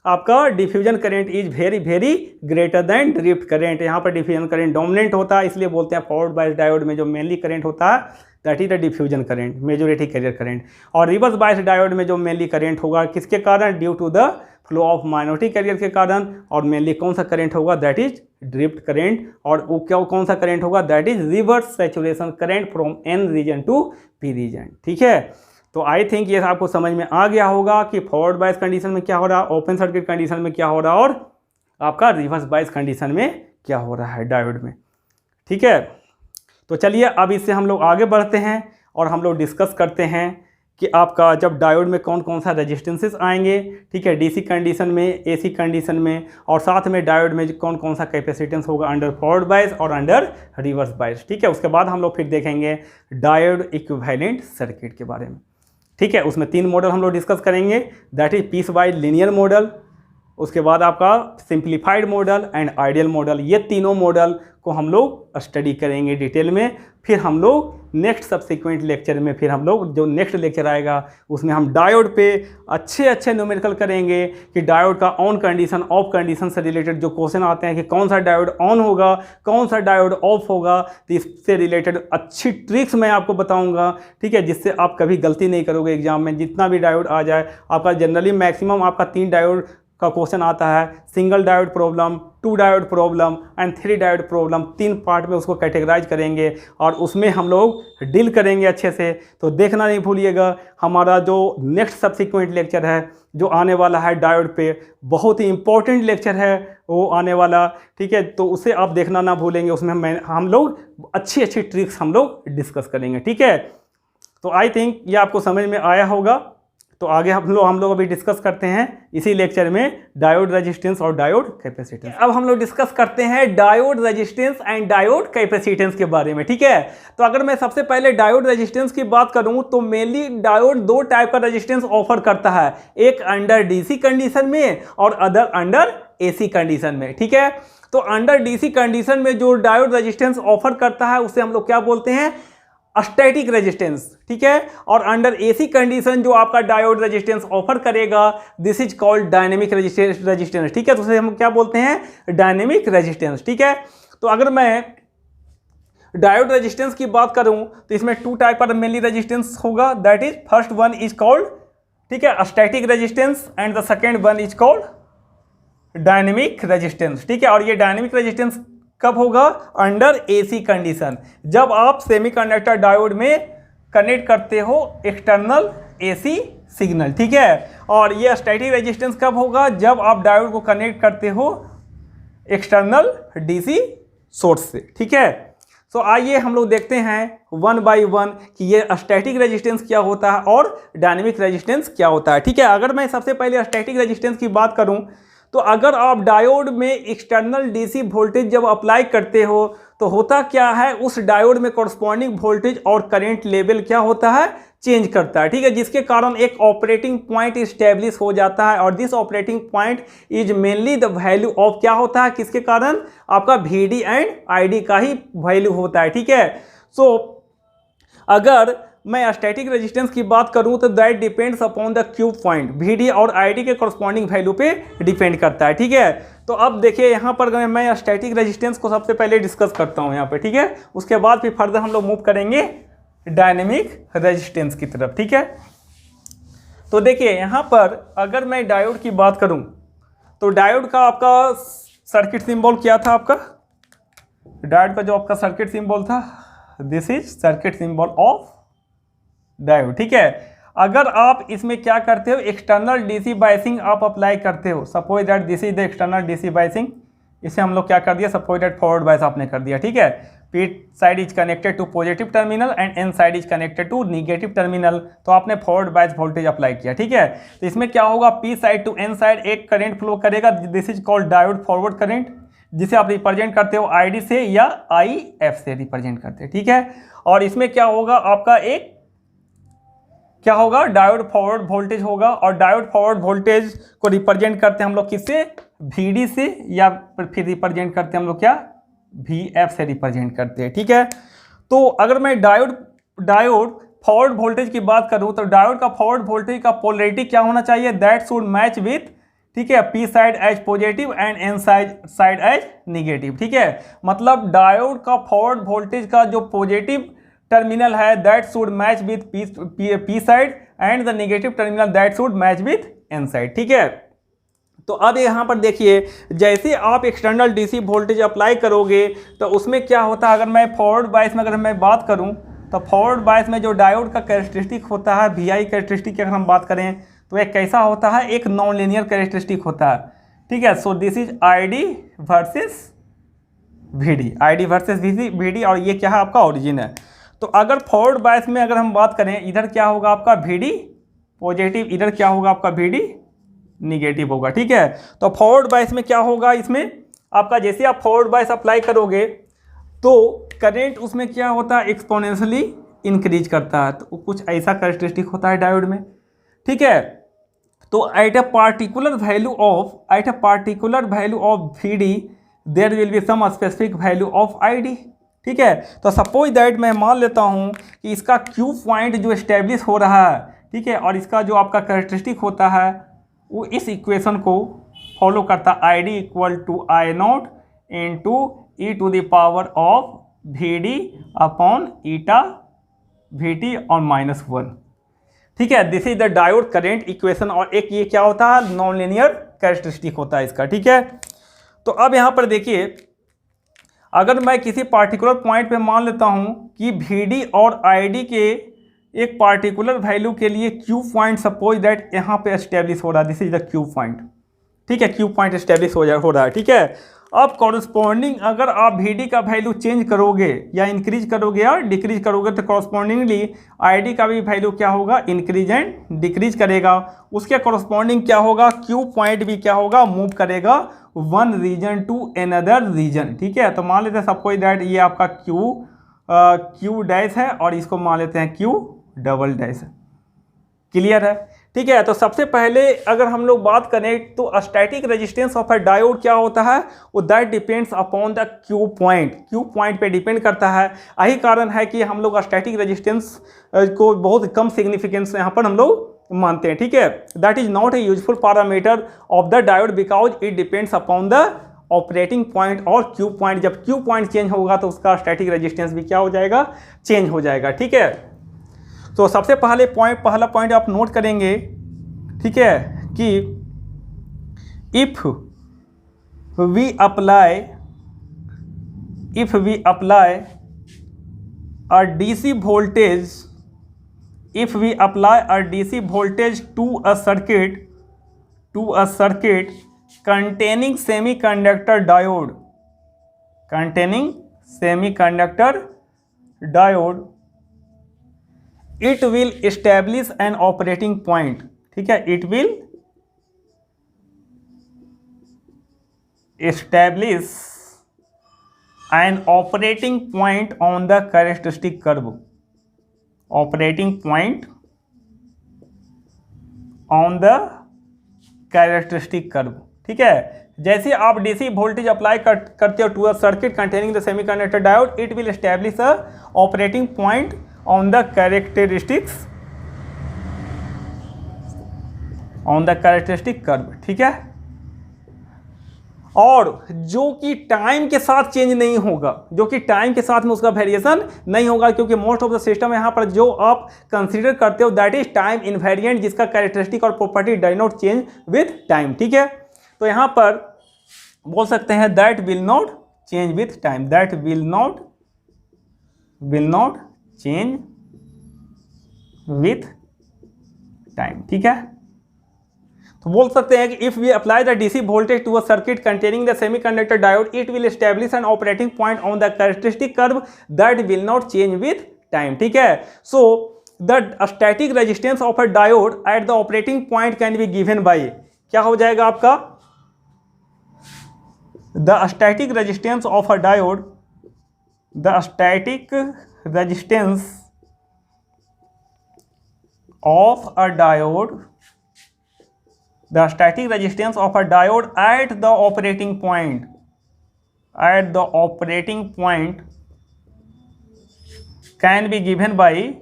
आपका diffusion current is very very greater than drift current. यहाँ पर डिफ्यूजन करंट डोमिनेंट होता है, इसलिए बोलते हैं फॉरवर्ड बायस डायोड में जो मेनली करंट होता है that is the diffusion current, majority carrier current. और रिवर्स बायस डायोड में जो मेनली करंट होगा किसके कारण, due to the flow of minority carrier के कारण। और मेनली कौन सा करंट होगा, दैट इज ड्रिफ्ट करंट। और वो क्या, कौन सा करंट होगा, that is reverse saturation current from N region to P region. ठीक है, तो आई थिंक ये आपको समझ में आ गया होगा कि फॉरवर्ड बायस कंडीशन में क्या हो रहा है, ओपन सर्किट कंडीशन में क्या हो रहा है, और आपका रिवर्स बायस कंडीशन में क्या हो रहा है डायोड में। ठीक है, तो चलिए अब इससे हम लोग आगे बढ़ते हैं और हम लोग डिस्कस करते हैं कि आपका जब डायोड में कौन कौन सा रेजिस्टेंसेस आएंगे। ठीक है, डीसी कंडीशन में, एसी कंडीशन में, और साथ में डायोड में कौन कौन सा कैपेसिटेंस होगा अंडर फॉरवर्ड बायस और अंडर रिवर्स बायस। ठीक है, उसके बाद हम लोग फिर देखेंगे डायोड इक्विवेलेंट सर्किट के बारे में। ठीक है, उसमें 3 मॉडल हम लोग डिस्कस करेंगे, that is peace wise linear model, उसके बाद आपका simplified model and ideal model. ये तीनों मॉडल को हम लोग स्टडी करेंगे डिटेल में। फिर हम लोग नेक्स्ट सब्सिक्वेंट लेक्चर में, फिर हम लोग जो नेक्स्ट लेक्चर आएगा उसमें हम डायोड पे अच्छे न्यूमेरिकल करेंगे कि डायोड का ऑन कंडीशन ऑफ कंडीशन से रिलेटेड जो क्वेश्चन आते हैं कि कौन सा डायोड ऑन होगा, कौन सा डायोड ऑफ होगा, तो इससे रिलेटेड अच्छी ट्रिक्स मैं आपको बताऊंगा। ठीक है, जिससे आप कभी गलती नहीं करोगे एग्जाम में। जितना भी डायोड आ जाए आपका, जनरली मैक्सिमम आपका 3 डायोड का क्वेश्चन आता है, single diode problem, 2 diode problem and 3 diode problem. 3 part में उसको कैटेगराइज करेंगे और उसमें हम लोग डील करेंगे अच्छे से। तो देखना नहीं भूलिएगा, हमारा जो नेक्स्ट सब्सिक्वेंट लेक्चर है जो आने वाला है डायोड पे, बहुत ही इंपॉर्टेंट लेक्चर है वो आने वाला। ठीक है, तो उसे आप देखना ना भूलेंगे, उसमें हम लोग अच्छी ट्रिक्स हम लोग डिस्कस करेंगे। ठीक है, तो आई थिंक ये आपको समझ में आया होगा। तो आगे हम लोग अभी डिस्कस करते हैं इसी लेक्चर में डायोड रेजिस्टेंस और डायोड कैपेसिटेंस। अब हम लोग डिस्कस करते हैं diode resistance and diode capacitance के बारे में। ठीक है, तो अगर मैं सबसे पहले डायोड रेजिस्टेंस की बात करूं तो मेनली डायोड 2 टाइप का रेजिस्टेंस ऑफर करता है, एक अंडर डीसी कंडीशन में और अदर अंडर एसी कंडीशन में। ठीक है, तो अंडर डीसी कंडीशन में जो डायोड रेजिस्टेंस ऑफर करता है उसे हम लोग क्या बोलते हैं, स्टैटिक रेजिस्टेंस। ठीक है, और अंडर एसी कंडीशन जो आपका डायोड रेजिस्टेंस ऑफर करेगा, this is called dynamic resistance. ठीक है, तो उसे हम क्या बोलते हैं, डायनेमिक रेजिस्टेंस। ठीक है, तो अगर मैं डायोड रेजिस्टेंस की बात करूं तो इसमें 2 टाइप का मेनली रेजिस्टेंस होगा, that is first one is called, ठीक है, static resistance and the second one is called dynamic resistance. ठीक है, और ये डायनेमिक रेजिस्टेंस कब होगा, अंडर एसी कंडीशन, जब आप सेमीकंडक्टर डायोड में कनेक्ट करते हो एक्सटर्नल एसी सिग्नल। ठीक है, और ये स्टैटिक रेजिस्टेंस कब होगा, जब आप डायोड को कनेक्ट करते हो एक्सटर्नल डीसी सोर्स से। ठीक है, सो आइए हम लोग देखते हैं वन बाय वन कि ये स्टैटिक रेजिस्टेंस क्या होता है और डायनेमिक रेजिस्टेंस क्या होता है। ठीक है, अगर मैं सबसे पहले स्टैटिक रेजिस्टेंस की बात करूं तो अगर आप डायोड में एक्सटर्नल डीसी वोल्टेज जब अप्लाई करते हो तो होता क्या है, उस डायोड में कॉरस्पॉन्डिंग वोल्टेज और करंट लेवल क्या होता है, चेंज करता है। ठीक है, जिसके कारण एक ऑपरेटिंग पॉइंट इस्टेब्लिश हो जाता है और this operating point is mainly the value of क्या होता है, किसके कारण, आपका VD एंड ID का ही वैल्यू होता है। ठीक है, सो अगर मैं स्टैटिक रेजिस्टेंस की बात करूं तो that depends upon the Q point, VD और ID के कॉरस्पॉन्डिंग वैल्यू पे डिपेंड करता है। ठीक है, तो अब देखिए यहाँ पर मैं स्टैटिक रेजिस्टेंस को सबसे पहले डिस्कस करता हूँ यहाँ पे। ठीक है, उसके बाद फिर फर्दर हम लोग मूव करेंगे डायनेमिक रेजिस्टेंस की तरफ। ठीक है, तो देखिए यहाँ पर अगर मैं डायोड की बात करूं तो डायोड का आपका सर्किट सिंबल क्या था, आपका डायोड का जो आपका सर्किट सिंबल था, this is circuit symbol of diode. ठीक है, अगर आप इसमें क्या करते हो, एक्सटर्नल डीसी बायसिंग आप अप्लाई करते हो, suppose that this is the external DC biasing, इसे हम लोग क्या कर दिया, सपोज दैट फॉरवर्ड बायस आपने कर दिया। ठीक है, P side is connected to positive terminal and N side is connected to negative terminal, तो आपने फॉरवर्ड बायस वोल्टेज अप्लाई किया। ठीक है, तो इसमें क्या होगा, P side to N side एक करंट फ्लो करेगा, this is called diode forward current, जिसे आप रिप्रेजेंट करते हो ID से या IF से रिप्रेजेंट करते हैं। ठीक है, और इसमें क्या होगा, आपका एक क्या होगा, डायोड फॉरवर्ड वोल्टेज होगा, और डायोड फॉरवर्ड वोल्टेज को रिप्रेजेंट करते हैं हम लोग किससे, VD से, या फिर रिप्रेजेंट करते हैं हम लोग क्या, VF से रिप्रेजेंट करते हैं। ठीक है, तो अगर मैं डायोड फॉरवर्ड वोल्टेज की बात करूं तो डायोड का फॉरवर्ड वोल्टेज का पोलैरिटी क्या होना चाहिए, दैट शुड मैच विथ, ठीक है, P side as positive and N side as negative. ठीक है, मतलब डायोड का फॉरवर्ड वोल्टेज का जो पॉजिटिव टर्मिनल है that should match with P side and the negative terminal that should match with N side. ठीक है, तो अब यहाँ पर देखिए, जैसे आप एक्सटर्नल डीसी वोल्टेज अप्लाई करोगे तो उसमें क्या होता है, अगर मैं फॉरवर्ड बायस में अगर मैं बात करूँ तो फॉरवर्ड बायस में जो डायोड का कैरेक्टरिस्टिक होता है, VI कैरेक्टरिस्टिक की अगर हम बात करें तो एक कैसा होता है, एक नॉन लीनियर कैरेक्टरिस्टिक होता है। ठीक है, सो this is ID versus VD, ID versus VD, और ये क्या है, आपका ओरिजिन है। तो अगर फॉरवर्ड बायस में अगर हम बात करें, इधर क्या होगा आपका VD पॉजिटिव, इधर क्या होगा आपका VD निगेटिव होगा। ठीक है, तो फॉरवर्ड बायस में क्या होगा, इसमें आपका जैसे आप फॉरवर्ड बायस अप्लाई करोगे तो करंट उसमें क्या होता है, एक्सपोनेंशियली इंक्रीज करता है, तो कुछ ऐसा कैरेक्टरिस्टिक होता है डायोड में। ठीक है, तो at a particular value of VD there will be some specific value of ID। ठीक है, तो सपोज दैट मैं मान लेता हूँ कि इसका Q पॉइंट जो एस्टेब्लिश हो रहा है, ठीक है, और इसका जो आपका कैरेक्टरिस्टिक होता है वो इस इक्वेशन को फॉलो करता है, ID equal to I0 into e to the power of VD upon eta VT और -1। ठीक है, this is the diode current equation, और एक ये क्या होता है, नॉन लीनियर कैरेक्टरिस्टिक होता है इसका। ठीक है, तो अब यहाँ पर देखिए, अगर मैं किसी पार्टिकुलर पॉइंट पे मान लेता हूँ कि VD और ID के एक पार्टिकुलर वैल्यू के लिए Q पॉइंट सपोज दैट यहाँ पे एस्टेब्लिश हो रहा है, this is the Q point. ठीक है, Q पॉइंट एस्टेब्लिश हो रहा है। ठीक है, अब कॉरस्पॉन्डिंग अगर आप VD का वैल्यू चेंज करोगे या इंक्रीज करोगे या डिक्रीज करोगे तो कॉरस्पॉन्डिंगली ID का भी वैल्यू क्या होगा, इंक्रीज एंड डिक्रीज करेगा। उसके कॉरस्पॉन्डिंग क्या होगा, Q पॉइंट भी क्या होगा, मूव करेगा one region to another region. ठीक है, तो मान लेते हैं सपोज दैट ये आपका Q डैश है और इसको मान लेते हैं Q डबल डैश। क्लियर है? ठीक है, तो सबसे पहले अगर हम लोग बात करें तो static resistance of a diode क्या होता है, वो that depends upon the Q point पे डिपेंड करता है। यही कारण है कि हम लोग स्टैटिक रेजिस्टेंस को बहुत कम सिग्निफिकेंस यहाँ पर हम लोग मानते हैं। ठीक है, that is not a useful parameter of the diode because it depends upon the operating point और Q पॉइंट। जब Q पॉइंट चेंज होगा तो उसका स्टैटिक रेजिस्टेंस भी क्या हो जाएगा, चेंज हो जाएगा। ठीक है, तो सबसे पहला पॉइंट आप नोट करेंगे, ठीक है, कि if we apply a DC voltage, if we apply a DC voltage to a circuit containing semiconductor diode, semiconductor diode, it will establish an operating point, ठीक है, it will establish an operating point on the characteristic curve, operating point on the characteristic curve, ठीक है। जैसे आप DC voltage apply करते हो to a circuit containing the semiconductor diode, it will establish a operating point on the characteristic curve, ठीक है। और जो कि टाइम के साथ चेंज नहीं होगा, जो कि टाइम के साथ में उसका वेरिएशन नहीं होगा, क्योंकि मोस्ट ऑफ द सिस्टम यहाँ पर जो आप कंसीडर करते हो दैट इज टाइम इनवेरिएंट, जिसका कैरेक्टरिस्टिक और property does not change with time, ठीक है। तो यहाँ पर बोल सकते हैं that will not change with time, that will not change with time, ठीक है। तो बोल सकते हैं कि if we apply the DC voltage to a circuit containing the semiconductor diode, it will establish an operating point on the characteristic curve that will not change with time, ठीक है। So the static resistance of a diode at the operating point can be given by, क्या हो जाएगा आपका, the static resistance of a diode, the static resistance of a diode, the static resistance of a diode at the operating point can be given by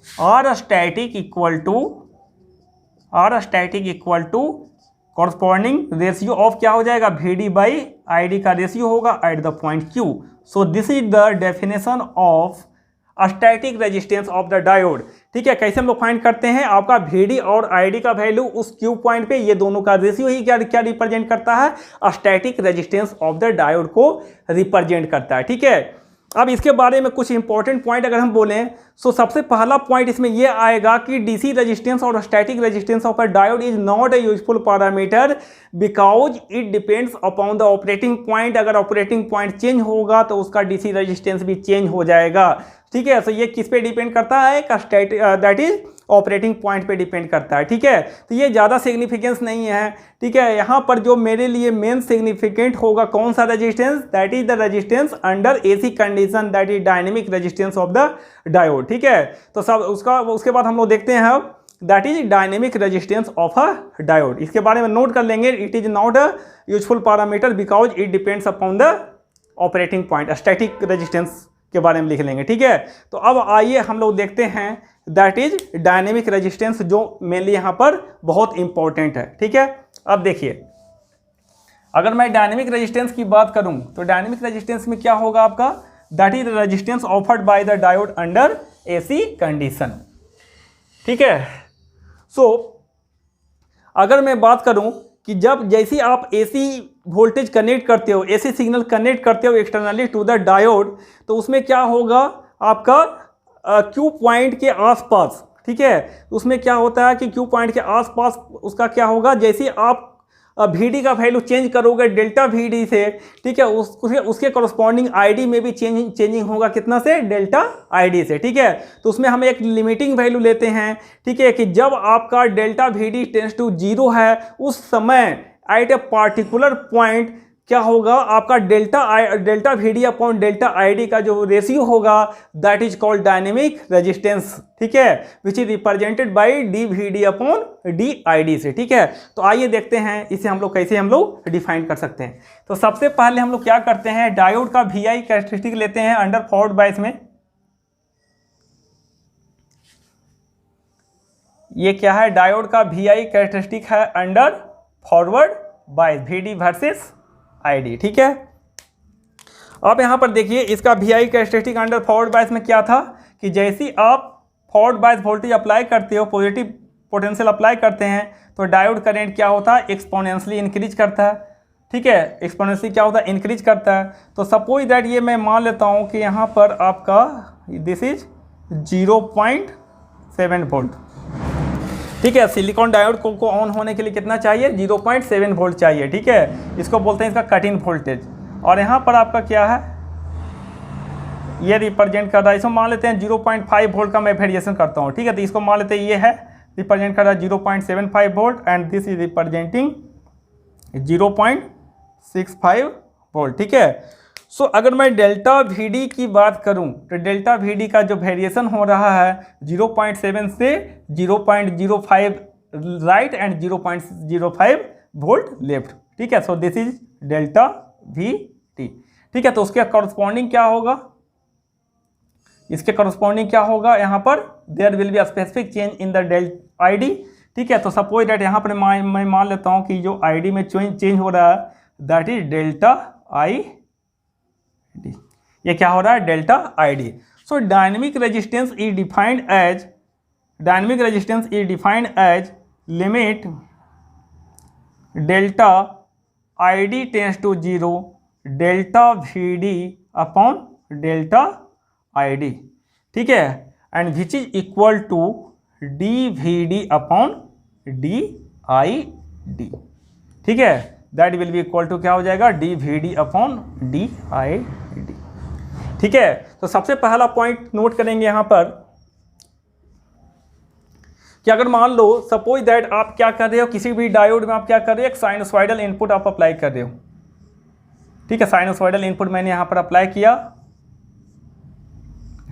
R static equal to corresponding ratio of क्या हो जाएगा, VD by ID का ratio होगा at the point Q. So this is the definition of static resistance of the diode, ठीक है। कैसे हम लोग फाइंड करते हैं, आपका VD और ID का वैल्यू उस Q पॉइंट पे, ये दोनों का रेशियो ही क्या रिप्रेजेंट करता है, static resistance of the diode को रिप्रेजेंट करता है, ठीक है। अब इसके बारे में कुछ इंपॉर्टेंट पॉइंट अगर हम बोलें, सो सबसे पहला पॉइंट इसमें यह आएगा कि डीसी रेजिस्टेंस और static resistance of a diode is not a useful parameter because it depends upon the operating point. अगर ऑपरेटिंग पॉइंट चेंज होगा तो उसका डीसी रेजिस्टेंस भी चेंज हो जाएगा, ठीक है। तो ये किस पे डिपेंड करता है, दैट इज ऑपरेटिंग पॉइंट पे डिपेंड करता है, ठीक है। तो ये ज़्यादा सिग्निफिकेंस नहीं है, ठीक है। यहाँ पर जो मेरे लिए मेन सिग्निफिकेंट होगा कौन सा resistance, that is the resistance under AC condition, that is dynamic resistance of the diode, ठीक है। तो सब उसके बाद हम लोग देखते हैं अब that is dynamic resistance of a diode. इसके बारे में नोट कर लेंगे, it is not a useful parameter because it depends upon the operating point. Static resistance के बारे में लिख लेंगे, ठीक है। तो अब आइए हम लोग देखते हैं दैट इज डायनेमिक रेजिस्टेंस, जो मेनली यहाँ पर बहुत इंपॉर्टेंट है, ठीक है। अब देखिए, अगर मैं डायनेमिक रेजिस्टेंस की बात करूं तो डायनेमिक रेजिस्टेंस में क्या होगा आपका, that is resistance offered by the diode under AC condition, ठीक है। सो अगर मैं बात करूं कि जब जैसे आप एसी वोल्टेज कनेक्ट करते हो, एसी सिग्नल कनेक्ट करते हो एक्सटर्नली टू द डायोड, तो उसमें क्या होगा आपका क्यू पॉइंट के आसपास, ठीक है। उसमें क्या होता है कि क्यू पॉइंट के आसपास उसका क्या होगा, जैसे आप VD का वैल्यू चेंज करोगे डेल्टा VD से, ठीक है, उसके कॉरस्पॉन्डिंग ID में भी चेंजिंग होगा, कितना से, डेल्टा ID से, ठीक है। तो उसमें हम एक लिमिटिंग वैल्यू लेते हैं, ठीक है, कि जब आपका डेल्टा VD टेंड्स टू 0 है, उस समय एट ए पार्टिकुलर पॉइंट क्या होगा, आपका delta VD upon delta ID का जो रेशियो होगा that is called dynamic resistance, ठीक है, which is represented by dVD upon dID से, ठीक है। तो आइए देखते हैं इसे हम लोग कैसे डिफाइन कर सकते हैं। तो सबसे पहले हम लोग क्या करते हैं, डायोड का VI कैरेक्टरिस्टिक लेते हैं अंडर फॉरवर्ड बायस में। ये क्या है, डायोड का VI कैरेक्टरिस्टिक है अंडर फॉरवर्ड बायस, VD वर्सेस ID, ठीक है। अब यहाँ पर देखिए इसका VI कैरेक्टरिस्टिक अंडर फॉरवर्ड बायस में क्या था कि जैसे आप फॉरवर्ड बायस वोल्टेज अप्लाई करते हो, पॉजिटिव पोटेंशियल अप्लाई करते हैं, तो डायोड करंट क्या होता है, एक्सपोनेंशियली इंक्रीज करता है, ठीक है। एक्सपोनेंशियली क्या होता है, इंक्रीज करता है। तो सपोज दैट ये मैं मान लेता हूँ कि यहाँ पर आपका दिस इज 0.7 वोल्ट, ठीक है। सिलिकॉन डायोड को ऑन होने के लिए कितना चाहिए, 0.7 वोल्ट चाहिए। ठीक है, इसको बोलते हैं इसका कट इन वोल्टेज। और यहाँ पर आपका क्या है, ये रिप्रेजेंट कर रहा है, इसको मान लेते हैं 0.5 वोल्ट का मैं वेरिएशन करता हूँ। ठीक है, तो इसको मान लेते हैं ये है रिप्रेजेंट कर रहा है 0.75 volt and this is representing 0.65 volt. ठीक है, सो अगर मैं डेल्टा वी की बात करूं तो डेल्टा वी का जो वेरिएशन हो रहा है 0.7 से 0.05 राइट एंड 0.05 वोल्ट लेफ्ट। ठीक है, सो this is delta we T. ठीक है, तो उसके कॉरस्पॉन्डिंग क्या होगा, इसके कॉरस्पॉन्डिंग क्या होगा, यहाँ पर there will be a specific change in the delta I D. ठीक है, तो सपोज दैट यहाँ पर मैं मान लेता हूँ कि जो आई डी में चेंज हो रहा है that is delta I D. ये क्या हो रहा है, delta I D. So dynamic resistance is defined as limit delta I D tends to 0 delta V D upon delta I D. ठीक है, and which is equal to D V D upon D I D. ठीक है, that will be equal to क्या हो जाएगा, D V D upon D I D. ठीक है, तो सबसे पहला पॉइंट नोट करेंगे यहाँ पर कि अगर मान लो सपोज दैट आप क्या कर रहे हो, किसी भी डायोड में आप क्या कर रहे हो, एक साइनसॉइडल इनपुट आप अप्लाई कर रहे हो। ठीक है, साइनसॉइडल इनपुट मैंने यहाँ पर अप्लाई किया।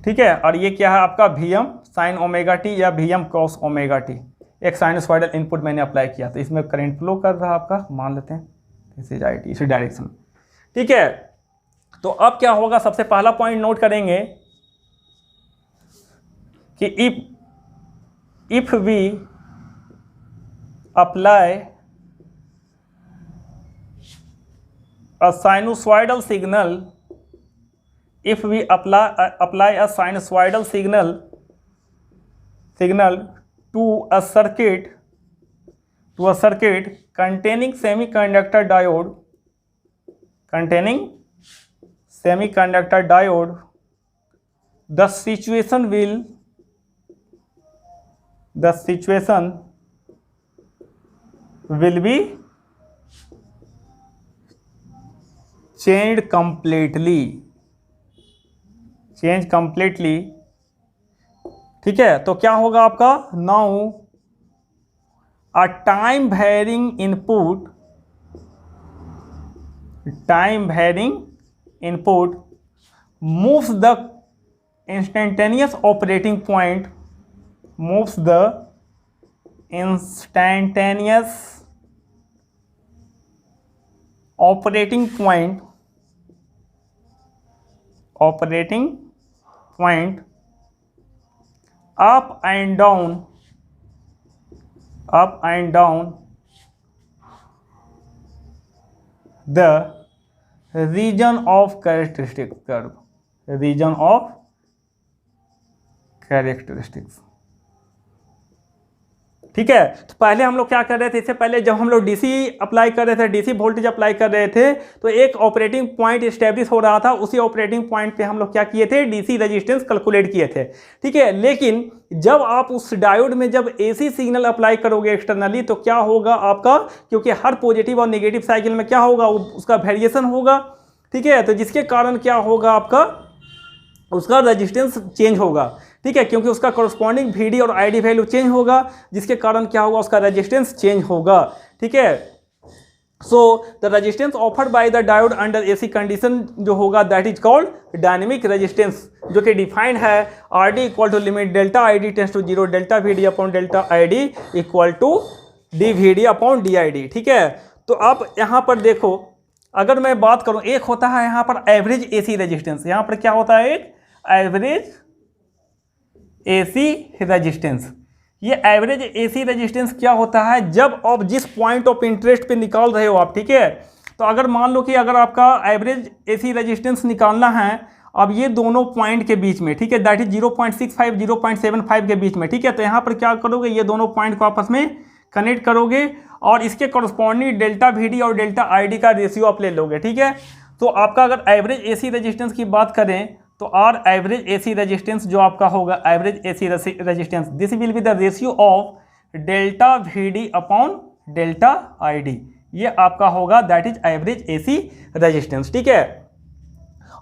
ठीक है, और ये क्या है आपका Vm साइन ओमेगा टी या Vm कॉस ओमेगा टी, एक साइनसॉइडल इनपुट मैंने अप्लाई किया, तो इसमें करंट फ्लो कर रहा है आपका, मान लेते हैं दिस इज IT इसी डायरेक्शन में। ठीक है, तो अब क्या होगा, सबसे पहला पॉइंट नोट करेंगे कि if we apply a sinusoidal signal, if we apply a sinusoidal signal to a circuit containing semiconductor diode, the situation will be changed completely। ठीक है, तो क्या होगा आपका, now a time varying input moves the instantaneous operating point up and down the region of characteristics। ठीक है, तो पहले हम लोग क्या कर रहे थे, इससे पहले जब हम लोग डीसी अप्लाई कर रहे थे, डीसी वोल्टेज अप्लाई कर रहे थे, तो एक ऑपरेटिंग पॉइंट एस्टेब्लिश हो रहा था, उसी ऑपरेटिंग पॉइंट पे हम लोग क्या किए थे, डीसी रेजिस्टेंस कैलकुलेट किए थे। ठीक है, लेकिन जब आप उस डायोड में जब एसी सिग्नल अप्लाई करोगे एक्सटर्नली, तो क्या होगा आपका, क्योंकि हर पॉजिटिव और नेगेटिव साइकिल में क्या होगा, उसका वेरिएशन होगा। ठीक है, तो जिसके कारण क्या होगा आपका, उसका रेजिस्टेंस चेंज होगा। ठीक है, क्योंकि उसका कॉरस्पॉन्डिंग VD और ID वैल्यू चेंज होगा, जिसके कारण क्या होगा, उसका रेजिस्टेंस चेंज होगा। ठीक है, so the resistance offered by the diode under AC condition जो होगा that is called dynamic resistance, जो कि डिफाइंड है RD equal to limit delta ID tends to 0 delta VD upon delta ID equal to dVD upon dID। ठीक है, तो आप यहाँ पर देखो, अगर मैं बात करूँ, एक होता है यहाँ पर एवरेज AC रेजिस्टेंस, यहाँ पर क्या होता है, एक एवरेज AC रेजिस्टेंस। ये एवरेज AC रेजिस्टेंस क्या होता है, जब आप जिस पॉइंट ऑफ इंटरेस्ट पे निकाल रहे हो आप। ठीक है, तो अगर मान लो कि अगर आपका एवरेज AC रेजिस्टेंस निकालना है अब ये दोनों पॉइंट के बीच में, ठीक है, दैट इज 0.65 0.75 के बीच में। ठीक है, तो यहाँ पर क्या करोगे, ये दोनों पॉइंट को आपस में कनेक्ट करोगे और इसके कॉरस्पॉन्डिंग डेल्टा VD और डेल्टा ID का रेशियो आप ले लोगे। ठीक है, तो आपका अगर एवरेज AC रेजिस्टेंस की बात करें तो आर एवरेज AC रेजिस्टेंस जो आपका होगा, average AC resistance, this will be the ratio of delta V D upon delta I D, ये आपका होगा that is average AC resistance. ठीक है,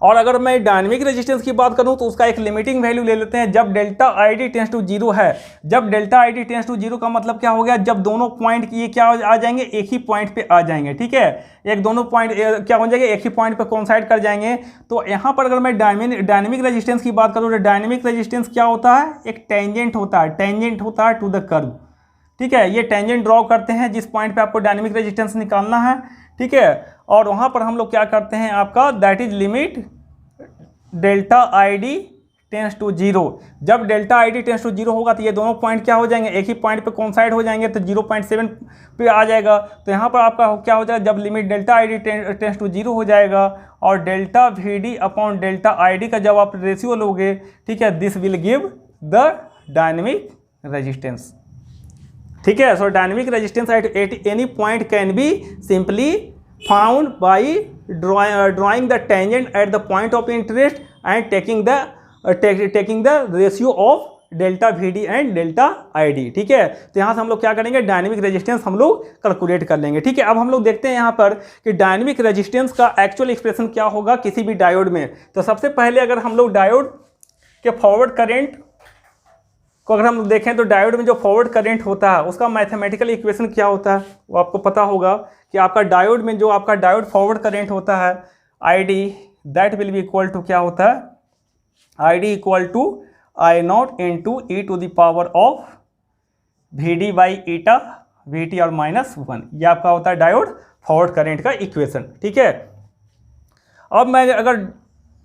और अगर मैं डायनेमिक रेजिस्टेंस की बात करूं तो उसका एक लिमिटिंग वैल्यू ले लेते हैं जब delta I D tends to zero है। जब delta I D tends to zero का मतलब क्या हो गया, जब दोनों पॉइंट ये क्या आ जाएंगे, एक ही पॉइंट पे आ जाएंगे। ठीक है, एक दोनों पॉइंट क्या हो जाएंगे, एक ही पॉइंट पे कोइंसाइड कर जाएंगे। तो यहाँ पर अगर मैं डायनेमिक रेजिस्टेंस की बात करूँ तो डायनेमिक रेजिस्टेंस क्या होता है, एक टेंजेंट होता है, टेंजेंट होता है टू द कर्व। ठीक है, ये टेंजेंट ड्रॉ करते हैं जिस पॉइंट पे आपको डायनेमिक रेजिस्टेंस निकालना है। ठीक है, और वहाँ पर हम लोग क्या करते हैं, आपका that is limit delta I D tends to zero. जब delta I D tends to zero होगा तो ये दोनों पॉइंट क्या हो जाएंगे, एक ही पॉइंट पे कोइंसाइड हो जाएंगे, तो 0.7 पे आ जाएगा। तो यहाँ पर आपका क्या हो जाएगा, जब limit delta I D tends to zero हो जाएगा और delta V D upon delta I D का जब आप रेशियो लोगे, ठीक है, this will give the dynamic resistance. ठीक है, so dynamic resistance at any point can be simply found by drawing the tangent at the point of interest and taking the ratio of delta V D and delta I D. ठीक है, तो यहाँ से हम लोग क्या करेंगे, dynamic resistance हम लोग कैलकुलेट कर लेंगे। ठीक है, अब हम लोग देखते हैं यहाँ पर कि डायनेमिक रेजिस्टेंस का एक्चुअल एक्सप्रेशन क्या होगा किसी भी डायोड में। तो सबसे पहले अगर हम लोग डायोड के फॉरवर्ड करेंट को अगर हम देखें तो डायोड में जो फॉरवर्ड करंट होता है उसका मैथमेटिकल इक्वेशन क्या होता है वो आपको पता होगा कि आपका डायोड में जो आपका डायोड फॉरवर्ड करंट होता है I D, that will be equal to क्या होता है, I D equal to I not into e to the power of V D by eta V T और -1। ये आपका होता है डायोड फॉरवर्ड करंट का इक्वेशन। ठीक है, अब मैं अगर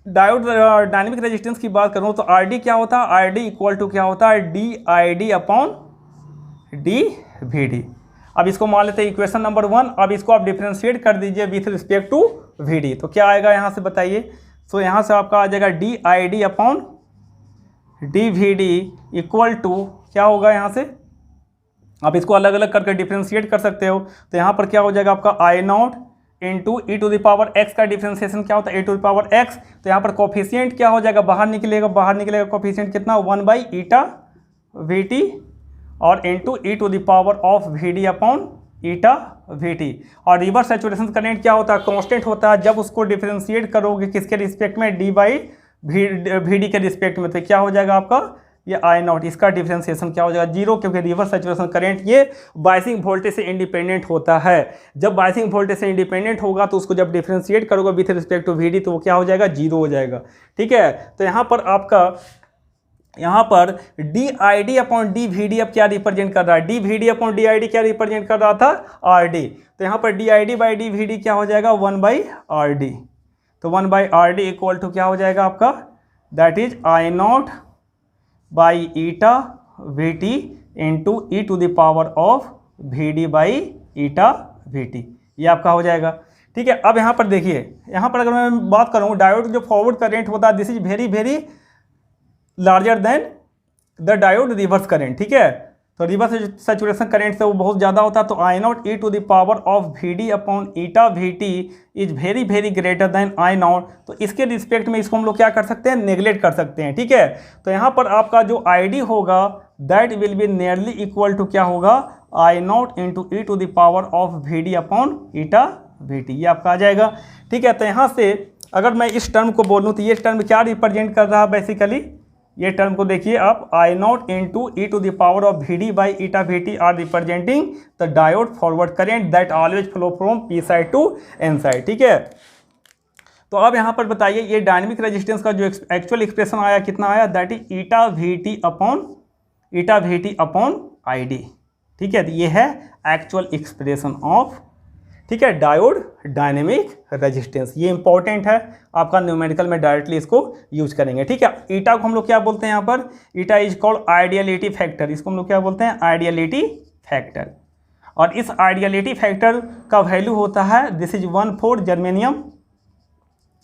डायोड डायनेमिक रेजिस्टेंस की बात करूं तो आर डी क्या होता है, आर डी इक्वल टू क्या होता है, D I D upon D V D. अब इसको मान लेते हैं इक्वेशन नंबर 1। अब इसको आप डिफ्रेंशिएट कर दीजिए with respect to V D, तो क्या आएगा यहाँ से बताइए। तो यहाँ से आपका आ जाएगा D I D upon D V D equal to क्या होगा, यहाँ से आप इसको अलग अलग करके डिफ्रेंशिएट कर सकते हो। तो यहाँ पर क्या हो जाएगा आपका I not into e to the power X का डिफ्रेंसिएशन क्या होता है, e to the power X. तो यहाँ पर कोफिशिएंट क्या हो जाएगा, बाहर निकलेगा कोफिशिएंट कितना 1 बाई ईटा वी टी और into e to the power of V D upon eta V T. और रिवर्स सैचुरेशन करंट क्या होता है, कांस्टेंट होता है जब उसको डिफ्रेंशिएट करोगे किसके रिस्पेक्ट में, डी बाई वी डी के रिस्पेक्ट में। तो क्या हो जाएगा आपका ये आई नॉट, इसका डिफरेंशिएशन क्या हो जाएगा 0, क्योंकि रिवर्स सैचुरेशन करंट ये बायसिंग वोल्टेज से इंडिपेंडेंट होता है। जब बायसिंग वोल्टेज से इंडिपेंडेंट होगा तो उसको जब डिफरेंशिएट करोगे with respect to V D तो वो क्या हो जाएगा 0 हो जाएगा। ठीक है, तो यहाँ पर आपका D I D upon D V D अब क्या रिप्रेजेंट कर रहा है, D V D upon D I D क्या रिप्रेजेंट कर रहा था, आर डी। तो यहाँ पर D I D by D V D क्या हो जाएगा 1 बाई आर डी। तो 1 by R D equal to क्या हो जाएगा आपका, that is I not by eta V T into e to the power of V D by eta V T, ये आपका हो जाएगा। ठीक है, अब यहाँ पर देखिए, यहाँ पर अगर मैं बात करूँ डायोड जो फॉरवर्ड करंट होता है this is very very larger than the diode reverse current. ठीक है, तो रिवर्स सैचुरेशन करंट से वो बहुत ज़्यादा होता है। तो I not e to the power of V D upon eta V T is very very greater than I not. तो इसके रिस्पेक्ट में इसको हम लोग क्या कर सकते हैं, नेगलेक्ट कर सकते हैं। ठीक है, तो यहाँ पर आपका जो आई डी होगा that will be nearly equal to क्या होगा, I not into e to the power of V D upon eta V T, ये आपका आ जाएगा। ठीक है, तो यहाँ से अगर मैं इस टर्म को बोलूँ तो ये टर्म क्या रिप्रेजेंट कर रहा है, बेसिकली ये टर्म को देखिए आप, I not into e to the power of V D by eta V T are representing the diode forward current that always flow from P side to N side. ठीक है, तो अब यहाँ पर बताइए ये डायनेमिक रेजिस्टेंस का जो एक्चुअल एक्सप्रेशन आया कितना आया, that is eta V T upon I D. ठीक है, तो ये है एक्चुअल एक्सप्रेशन ऑफ, ठीक है, डायोड डायनेमिक रेजिस्टेंस। ये इंपॉर्टेंट है, आपका न्यूमेरिकल में डायरेक्टली इसको यूज करेंगे। ठीक है, ईटा को हम लोग क्या बोलते हैं, यहाँ पर eta is called ideality factor, इसको हम लोग क्या बोलते हैं, आइडियलिटी फैक्टर। और इस आइडियलिटी फैक्टर का वैल्यू होता है this is 1 for germanium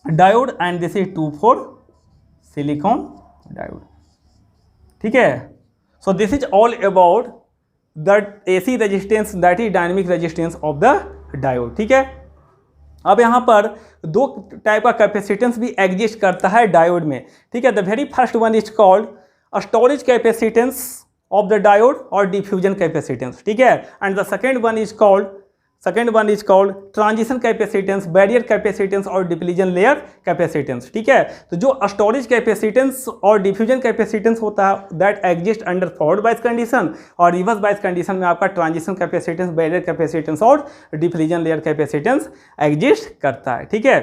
diode and this is 2 for silicon diode. ठीक है, सो this is all about the AC resistance that is dynamic resistance of the diode. ठीक है, अब यहाँ पर दो टाइप का कैपेसिटेंस भी एग्जिस्ट करता है डायोड में। ठीक है, the very first one is called storage capacitance of the diode और डिफ्यूजन कैपेसिटेंस, ठीक है। And the second one is called transition capacitance, barrier capacitance और डिप्लीजन लेयर कैपेसिटेंस, ठीक है। तो जो स्टोरेज कैपेसिटेंस और डिफ्यूजन कैपेसिटेंस होता है that exist under forward bias condition, और रिवर्स बायस कंडीशन में आपका ट्रांजिशन कैपेसिटेंस, बैरियर कैपेसिटेंस और डिप्लीजन लेयर कैपेसिटेंस एग्जिस्ट करता है, ठीक है।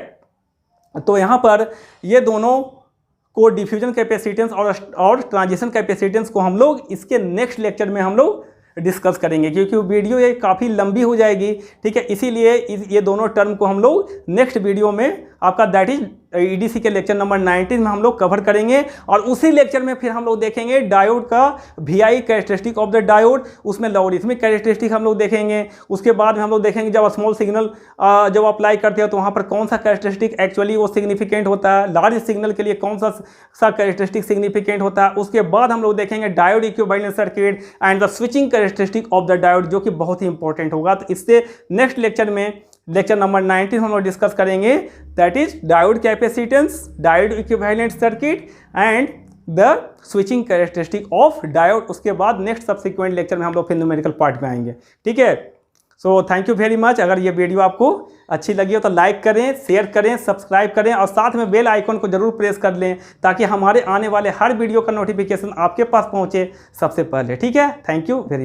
तो यहाँ पर ये दोनों को डिफ्यूजन कैपेसिटेंस और ट्रांजिशन कैपेसिटेंस को हम लोग इसके नेक्स्ट लेक्चर में हम लोग डिस्कस करेंगे, क्योंकि वीडियो ये काफ़ी लंबी हो जाएगी, ठीक है। इसीलिए ये दोनों टर्म को हम लोग नेक्स्ट वीडियो में आपका दैट इज ईडीसी के लेक्चर नंबर 19 में हम लोग कवर करेंगे। और उसी लेक्चर में फिर हम लोग देखेंगे डायोड का VI characteristic of the diode, उसमें लॉगरिथमिक कैरेक्टरिस्टिक हम लोग देखेंगे। उसके बाद में हम लोग देखेंगे जब स्मॉल सिग्नल जब अप्लाई करते हैं तो वहाँ पर कौन सा कैरेक्टरिस्टिक एक्चुअली वो सिग्निफिकेंट होता है, लार्ज सिग्नल के लिए कौन सा कैरेक्टरिस्टिक सिग्निफिकेंट होता है। उसके बाद हम लोग देखेंगे diode equivalent circuit and the switching characteristic of the diode, जो कि बहुत ही इंपॉर्टेंट होगा। तो इससे नेक्स्ट लेक्चर में लेक्चर नंबर 19 हम लोग डिस्कस करेंगे that is diode capacitance, diode equivalent circuit and the switching characteristic of diode. उसके बाद नेक्स्ट सब्सिक्वेंट लेक्चर में हम लोग फिर न्यूमेरिकल पार्ट में आएंगे, ठीक है। So thank you very much. अगर ये वीडियो आपको अच्छी लगी हो तो लाइक करें, शेयर करें, सब्सक्राइब करें और साथ में बेल आइकन को जरूर प्रेस कर लें ताकि हमारे आने वाले हर वीडियो का नोटिफिकेशन आपके पास पहुंचे सबसे पहले, ठीक है। Thank you very much.